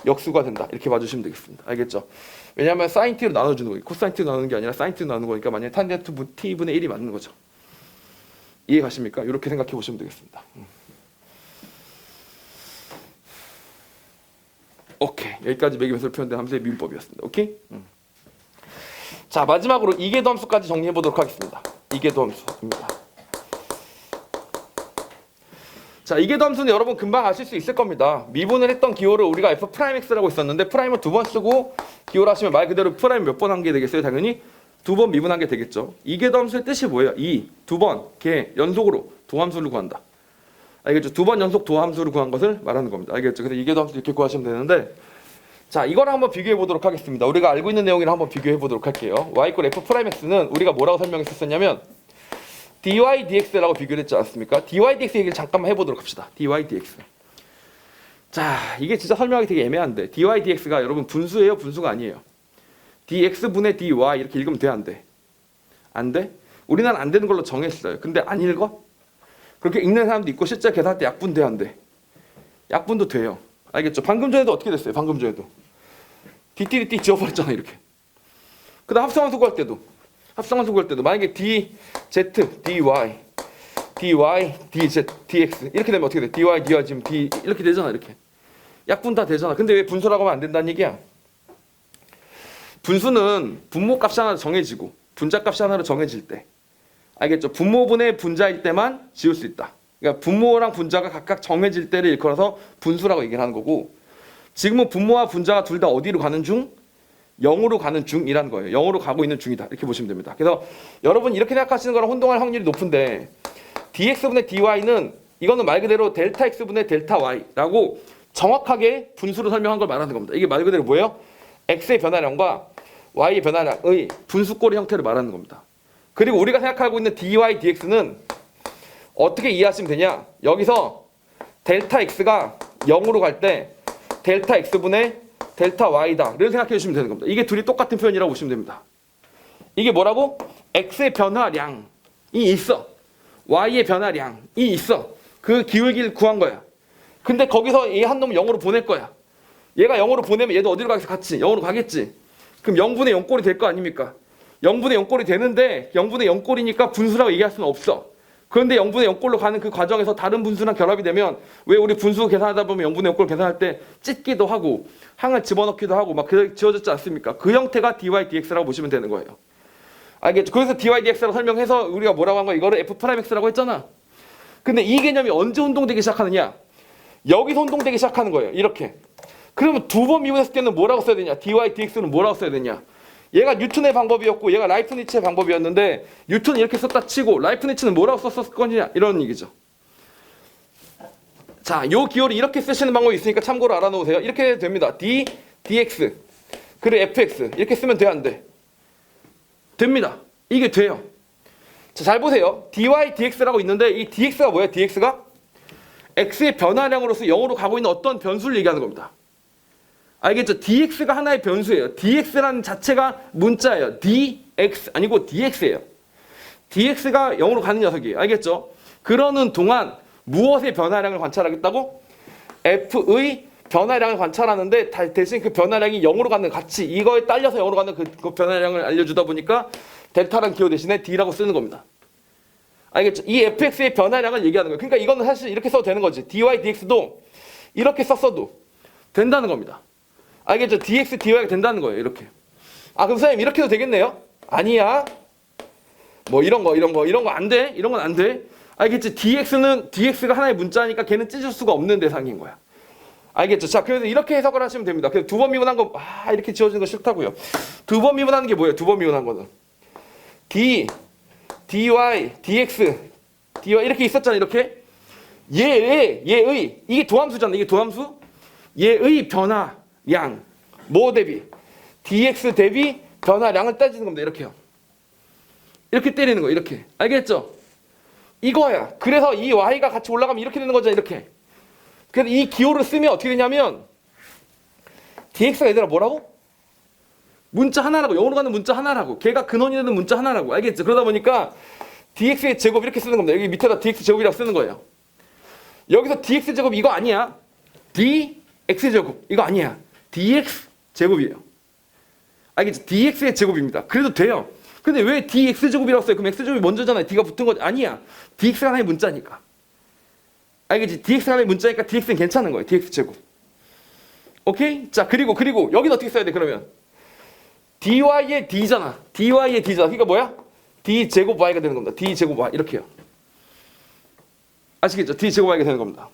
역수가 된다. 이렇게 봐주시면 되겠습니다. 알겠죠? 왜냐하면 sin t로 나눠주는 거예요. 코사인 t로 나누는 게 아니라 sin t로 나누는 거니까 만약 탄젠트 t분의 1이 맞는 거죠. 이해 가십니까? 이렇게 생각해 보시면 되겠습니다. 오케이. 여기까지 매기면서 표현된 함수의 미분법이었습니다. 오케이? 자, 마지막으로 이계도 함수까지 정리해 보도록 하겠습니다. 이계도 함수입니다. 자, 이계도 함수는 여러분 금방 아실 수 있을 겁니다. 미분을 했던 기호를 우리가 f'x라고 있었는데 프라임을 2번 쓰고 기호를 하시면 말 그대로 프라임 몇 번 한 게 되겠어요? 당연히 2번 미분한 게 되겠죠. 이계도 함수의 뜻이 뭐예요? 2번, 개, 연속으로 도함수를 구한다. 알겠죠? 2번 연속 도함수를 구한 것을 말하는 겁니다. 알겠죠? 그래서 이계도 함수 이렇게 구하시면 되는데, 자, 이거랑 한번 비교해 보도록 하겠습니다. 우리가 알고 있는 내용이랑 한번 비교해 보도록 할게요. y = f'x는 우리가 뭐라고 설명했었냐면 dy dx라고 비교를 했지 않았습니까? dy dx 얘기를 잠깐만 해보도록 합시다. dy dx. 자, 이게 진짜 설명하기 되게 애매한데 dy dx가 여러분 분수예요? 분수가 아니에요? dx분의 dy 이렇게 읽으면 돼? 안 돼? 안 돼? 우리나라는 안 되는 걸로 정했어요. 근데 안 읽어? 그렇게 읽는 사람도 있고 실제 계산할 때 약분 돼? 안 돼? 약분도 돼요. 알겠죠? 방금 전에도 어떻게 됐어요? 방금 전에도 dt 지워버렸잖아 이렇게. 그 다음 합성함수 구할 때도 만약에 dz, dy, dz, dx 이렇게 되면 어떻게 돼? dy 지금 d 이렇게 되잖아 이렇게. 약분 다 되잖아. 근데 왜 분수라고 하면 안 된다는 얘기야? 분수는 분모값이 하나 정해지고 분자값이 하나로 정해질 때, 알겠죠? 분모분의 분자일 때만 지울 수 있다. 그러니까 분모랑 분자가 각각 정해질 때를 일컬어서 분수라고 얘기를 하는 거고, 지금은 분모와 분자가 둘 다 어디로 가는 중? 0으로 가는 중이라는 거예요. 0으로 가고 있는 중이다. 이렇게 보시면 됩니다. 그래서 여러분 이렇게 생각하시는 거랑 혼동할 확률이 높은데 dx분의 dy는 이거는 말 그대로 델타 x분의 델타 y라고 정확하게 분수로 설명한 걸 말하는 겁니다. 이게 말 그대로 뭐예요? x의 변화량과 y의 변화량의 분수꼴의 형태를 말하는 겁니다. 그리고 우리가 생각하고 있는 dy dx는 어떻게 이해하시면 되냐? 여기서 델타 x가 0으로 갈 때 델타 x분의 델타 y다를 생각해 주시면 되는 겁니다. 이게 둘이 똑같은 표현이라고 보시면 됩니다. 이게 뭐라고? x의 변화량이 있어. y의 변화량이 있어. 그 기울기를 구한 거야. 근데 거기서 이 한 놈을 0으로 보낼 거야. 얘가 0으로 보내면 얘도 어디로 가겠어? 같이 0으로 가겠지. 그럼 0분의 0꼴이 될 거 아닙니까? 0분의 0꼴이 되는데 0분의 0꼴이니까 분수라고 얘기할 수는 없어. 그런데 0분의 0꼴로 가는 그 과정에서 다른 분수랑 결합이 되면 왜 우리 분수 계산하다 보면 0분의 0꼴 계산할 때 찢기도 하고 항을 집어넣기도 하고 막 그렇게 지워졌지 않습니까? 그 형태가 dy dx라고 보시면 되는 거예요. 알겠죠? 그래서 dy dx라고 설명해서 우리가 뭐라고 한 거야? 이거를 f'x라고 했잖아. 근데 이 개념이 언제 혼동되기 시작하느냐? 여기서 혼동되기 시작하는 거예요. 이렇게. 그러면 두 번 미분했을 때는 뭐라고 써야 되냐? dy dx는 뭐라고 써야 되냐? 얘가 뉴턴의 방법이었고 얘가 라이프니츠의 방법이었는데 뉴턴은 이렇게 썼다 치고 라이프니츠는 뭐라고 썼을 거냐? 이런 얘기죠. 자, 요 기호를 이렇게 쓰시는 방법이 있으니까 참고로 알아놓으세요. 이렇게 해도 됩니다. d, dx, 그리고 fx 이렇게 쓰면 돼? 안 돼? 됩니다. 이게 돼요. 자, 잘 보세요. dy dx라고 있는데 이 dx가 뭐야? dx가 x의 변화량으로서 0으로 가고 있는 어떤 변수를 얘기하는 겁니다. 알겠죠? dx가 하나의 변수예요. dx라는 자체가 문자예요. dx 아니고 dx예요. dx가 0으로 가는 녀석이에요. 알겠죠? 그러는 동안 무엇의 변화량을 관찰하겠다고? f의 변화량을 관찰하는데 대신 그 변화량이 0으로 가는 가치, 이거에 딸려서 0으로 가는 그 변화량을 알려주다 보니까 델타라는 기호 대신에 d라고 쓰는 겁니다. 알겠죠? 이 fx의 변화량을 얘기하는 거예요. 그러니까 이거는 사실 이렇게 써도 되는 거지. dy dx도 이렇게 썼어도 된다는 겁니다. 알겠죠? dx dy가 된다는 거예요. 이렇게. 아, 그럼 선생님 이렇게 해도 되겠네요? 아니야. 뭐 이런 거 안 돼. 이런 건 안 돼. 알겠지? dx가 하나의 문자니까 걔는 찢을 수가 없는 대상인 거야. 알겠죠? 자, 그래서 이렇게 해석을 하시면 됩니다. 그래서 두 번 미분한 거 이렇게 지워지는 거 싫다고요. 두 번 미분하는 게 뭐예요? 두 번 미분한 거는 d, dy, dx, dy 이렇게 있었잖아. 이렇게 얘의 이게 도함수잖아. 이게 도함수. 얘의 변화량 뭐 대비 dx 대비 변화량을 따지는 겁니다. 이렇게요. 이렇게 때리는 거. 이렇게. 알겠죠? 이거야. 그래서 이 y가 같이 올라가면 이렇게 되는 거잖아. 이렇게. 그래서 이 기호를 쓰면 어떻게 되냐면 dx가 얘들아 뭐라고? 문자 하나라고. 영어로 가는 문자 하나라고. 걔가 근원이 되는 문자 하나라고. 알겠죠? 그러다 보니까 dx의 제곱 이렇게 쓰는 겁니다. 여기 밑에다 dx 제곱이라고 쓰는 거예요. 여기서 dx 제곱 이거 아니야. dx 제곱 이거 아니야. dx 제곱이에요. 알겠죠? dx의 제곱입니다. 그래도 돼요. 근데 왜 dx 제곱이라고 써요? 그럼 x 제곱이 먼저잖아요. d가 붙은 거지. 아니야. dx가 하나의 문자니까. 알겠지? dx가 하나의 문자니까 dx는 괜찮은 거예요. dx 제곱. 오케이? 자, 그리고 여기는 어떻게 써야 돼? 그러면 dy의 d잖아. dy의 d잖아. 그러니까 뭐야? d 제곱 y가 되는 겁니다. d 제곱 y 이렇게요. 아시겠죠? d 제곱 y가 되는 겁니다.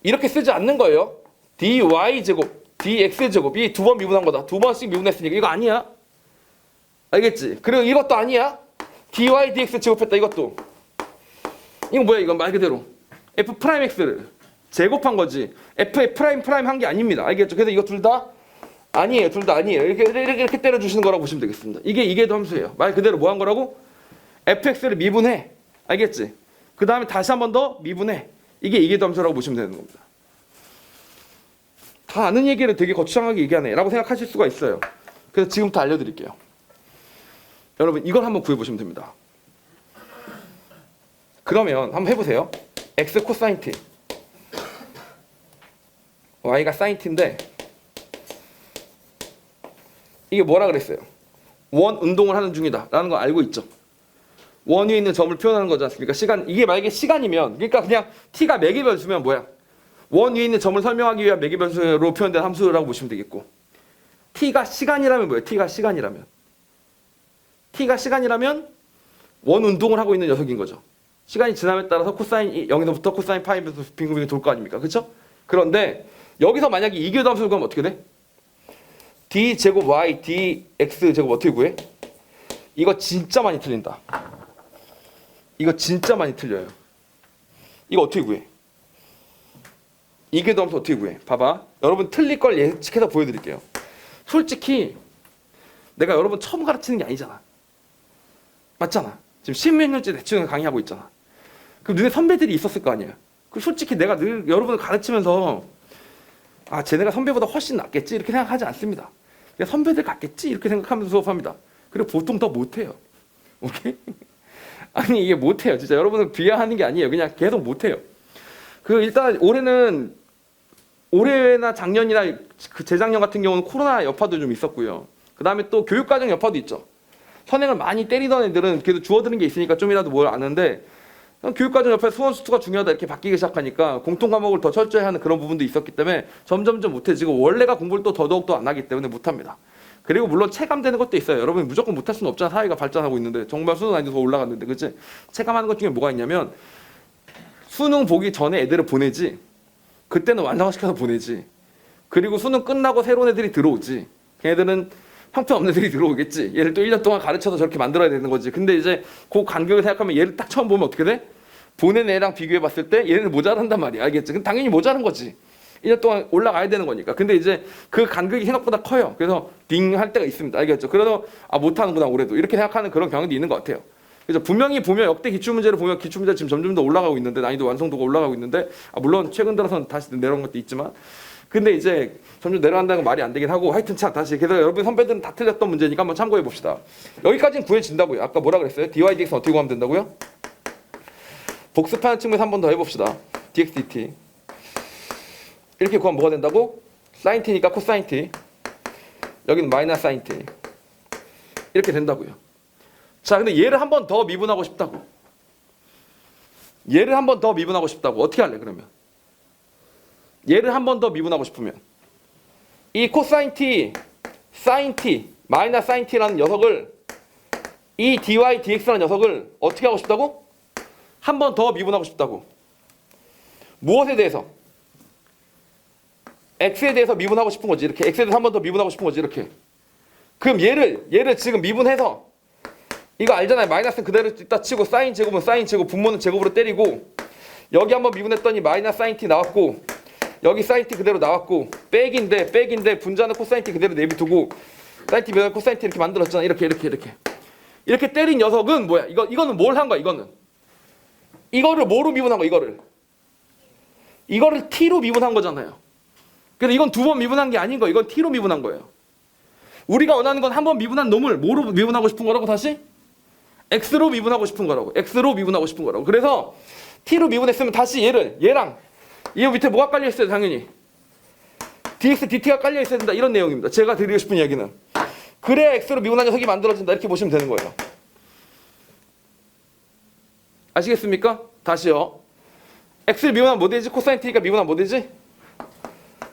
이렇게 쓰지 않는 거예요. dy 제곱, dx 제곱 이 두 번 미분한 거다. 두 번씩 미분했으니까 이거 아니야. 알겠지? 그리고 이것도 아니야. dy dx 제곱했다. 이것도. 이거 뭐야? 이건 말 그대로 f 프라임 x를 제곱한 거지. f의 프라임 한 게 아닙니다. 알겠죠? 그래서 이거 둘 다 아니에요. 둘 다 아니에요. 이렇게 때려주시는 거라고 보시면 되겠습니다. 이게도 함수예요. 말 그대로 뭐 한 거라고? fx를 미분해. 알겠지? 그 다음에 다시 한 번 더 미분해. 이게도 함수라고 보시면 되는 겁니다. 다 아는 얘기를 되게 거창하게 얘기하네 라고 생각하실 수가 있어요. 그래서 지금부터 알려드릴게요. 여러분 이걸 한번 구해보시면 됩니다. 그러면 한번 해보세요. x 코사인 t y가 사인 t인데 이게 뭐라 그랬어요? 원 운동을 하는 중이다 라는 거 알고 있죠? 원 위에 있는 점을 표현하는 거지 않습니까? 시간, 이게 만약에 시간이면, 그러니까 그냥 t가 매개 변수면 뭐야? 원 위에 있는 점을 설명하기 위한 매개 변수로 표현된 함수라고 보시면 되겠고, t가 시간이라면 뭐예요? t가 시간이라면 원 운동을 하고 있는 녀석인 거죠. 시간이 지남에 따라서 코사인 0에서부터 코사인 파이에서 빙글빙글 돌 거 아닙니까? 그렇죠? 그런데 여기서 만약에 이교도 함수를 구하면 어떻게 돼? d 제곱 y dx 제곱 어떻게 구해? 이거 진짜 많이 틀린다. 이거 진짜 많이 틀려요. 이거 어떻게 구해? 이교도 함수 어떻게 구해? 봐봐. 여러분 틀릴 걸 예측해서 보여드릴게요. 솔직히 내가 여러분 처음 가르치는 게 아니잖아. 맞잖아. 지금 십몇 년째 대충 강의하고 있잖아. 그럼 너네 선배들이 있었을 거 아니야. 그 솔직히 내가 늘 여러분을 가르치면서 아, 쟤네가 선배보다 훨씬 낫겠지 이렇게 생각하지 않습니다. 그냥 선배들 같겠지 이렇게 생각하면서 수업합니다. 그리고 보통 더 못해요. 오케이? 아니 이게 못해요. 진짜 여러분을 비하하는 게 아니에요. 그냥 계속 못해요. 일단 올해나 작년이나 그 재작년 같은 경우는 코로나 여파도 좀 있었고요. 그 다음에 또 교육과정 여파도 있죠. 선행을 많이 때리던 애들은 그래도 주워드는 게 있으니까 좀이라도 뭘 아는데 교육과정 옆에 수원 수투가 중요하다 이렇게 바뀌기 시작하니까 공통 과목을 더 철저히 하는 그런 부분도 있었기 때문에 점점점 못해지고 원래가 공부를 또 더더욱 안 하기 때문에 못합니다. 그리고 물론 체감되는 것도 있어요. 여러분이 무조건 못할 수는 없잖아. 사회가 발전하고 있는데 정말 수능 난이도가 올라갔는데 그치? 체감하는 것 중에 뭐가 있냐면 수능 보기 전에 애들을 보내지 그때는 완성시켜서 보내지 그리고 수능 끝나고 새로운 애들이 들어오지 걔네들은 형편없는 애들이 들어오겠지. 얘를 또 1년 동안 가르쳐서 저렇게 만들어야 되는 거지. 근데 이제 그 간격을 생각하면 얘를 딱 처음 보면 어떻게 돼? 보낸 애랑 비교해 봤을 때 얘는 모자란단 말이야. 알겠지? 근데 당연히 모자란 거지. 1년 동안 올라가야 되는 거니까. 근데 이제 그 간격이 생각보다 커요. 그래서 딩 할 때가 있습니다. 알겠죠? 그래서 아 못하는구나 올해도 이렇게 생각하는 그런 경향도 있는 것 같아요. 그래서 분명히 보면 역대 기출문제를 보면 기출문제 지금 점점 더 올라가고 있는데 난이도 완성도가 올라가고 있는데 물론 최근 들어서는 다시 내려온 것도 있지만 근데 이제 점점 내려간다는 건 말이 안 되긴 하고 하여튼 참 다시 그래서 여러분 선배들은 다 틀렸던 문제니까 한번 참고해 봅시다. 여기까지는 구해진다고요. 아까 뭐라 그랬어요? dy dx 어떻게 구하면 된다고요? 복습하는 측면에서 한 번 더 해봅시다. dx dt 이렇게 구하면 뭐가 된다고? sin t니까 코사인 t 여기는 마이너스 sin t 이렇게 된다고요. 자 근데 얘를 한 번 더 미분하고 싶다고. 얘를 한 번 더 미분하고 싶다고. 어떻게 할래 그러면? 얘를 한 번 더 미분하고 싶으면 이 코사인 t, 사인 t, 마이너스 사인 t라는 녀석을 이 dy dx라는 녀석을 어떻게 하고 싶다고? 한 번 더 미분하고 싶다고. 무엇에 대해서? x에 대해서 미분하고 싶은 거지. 이렇게 x에 대해서 한 번 더 미분하고 싶은 거지. 이렇게. 그럼 얘를 지금 미분해서 이거 알잖아요. 마이너스는 그대로 있다 치고 사인 제곱은 사인 제곱, 분모는 제곱으로 때리고 여기 한번 미분했더니 마이너스 사인 t 나왔고 여기 사인 t 그대로 나왔고 백인데 분자는 코사인 t 그대로 내비두고 사인 t 변화 코사인 t 이렇게 만들었잖아. 이렇게 때린 녀석은 뭐야? 이거는 뭘 한 거야? 이거를 뭐로 미분한 거야? 이거를 t로 미분한 거잖아요. 그래서 이건 두 번 미분한 게 아닌 거예요. 이건 t로 미분한 거예요. 우리가 원하는 건 한 번 미분한 놈을 뭐로 미분하고 싶은 거라고 다시? x로 미분하고 싶은 거라고. x로 미분하고 싶은 거라고. 그래서 t로 미분했으면 다시 얘랑 이 밑에 뭐가 깔려 있어요? 당연히 dx, dt가 깔려 있어야 된다. 이런 내용입니다. 제가 드리고 싶은 이야기는 그래야 x로 미분한 녀석이 만들어진다. 이렇게 보시면 되는 거예요. 아시겠습니까? 다시요. x를 미분하면 뭐 되지? 코사인 t가 미분하면 뭐 되지?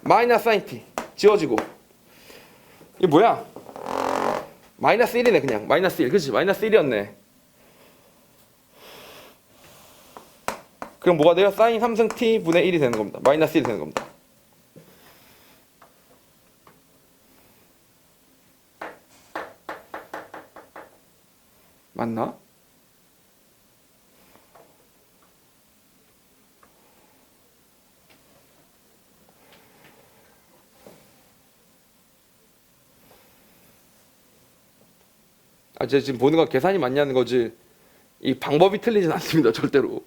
마이너스 사인 t 지워지고 이게 뭐야? 마이너스 1이네. 그냥 마이너스 1. 그치? 마이너스 1이었네. 그럼 뭐가 돼요? 사인 3승 t 분의 1이 되는 겁니다. 마이너스 1이 되는 겁니다. 맞나? 제가 지금 보는 거 계산이 맞냐는 거지 이 방법이 틀리진 않습니다. 절대로.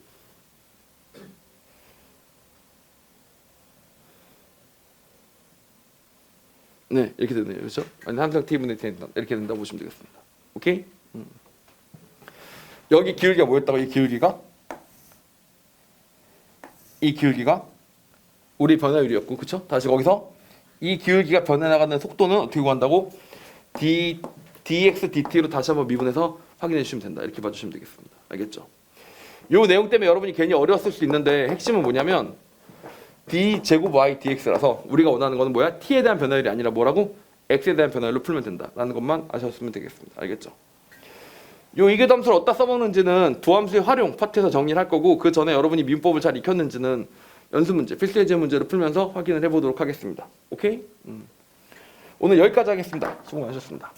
네, 이렇게 되네요. 그렇죠? 함성 t분의 된다. 이렇게 된다고 보시면 되겠습니다. 오케이? 여기 기울기가 뭐였다고? 이 기울기가 우리 변화율이었고, 그렇죠? 다시 거기서 이 기울기가 변해나가는 속도는 어떻게 구한다고? dx dt로 다시 한번 미분해서 확인해 주시면 된다. 이렇게 봐주시면 되겠습니다. 알겠죠? 이 내용 때문에 여러분이 괜히 어려웠을 수 있는데 핵심은 뭐냐면 d 제곱 y dx라서 우리가 원하는 거는 뭐야? t에 대한 변화율이 아니라 뭐라고? x에 대한 변화율로 풀면 된다라는 것만 아셨으면 되겠습니다. 알겠죠? 요 이계도함수를 어디다 써먹는지는 도함수의 활용 파트에서 정리를 할 거고 그 전에 여러분이 민법을 잘 익혔는지는 연습 문제, 필수 예제 문제를 풀면서 확인을 해보도록 하겠습니다. 오케이? 오늘 여기까지 하겠습니다. 수고 많으셨습니다.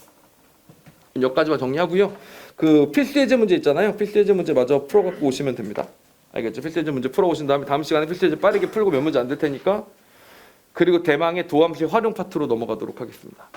여기까지만 정리하고요. 그 필수 예제 문제 있잖아요. 필수 예제 문제 마저 풀어갖고 오시면 됩니다. 알겠죠? 필수 예제 문제 풀어오신 다음에 다음 시간에 필수 예제 빠르게 풀고 몇 문제 안 될 테니까 그리고 대망의 도함수의 활용 파트로 넘어가도록 하겠습니다.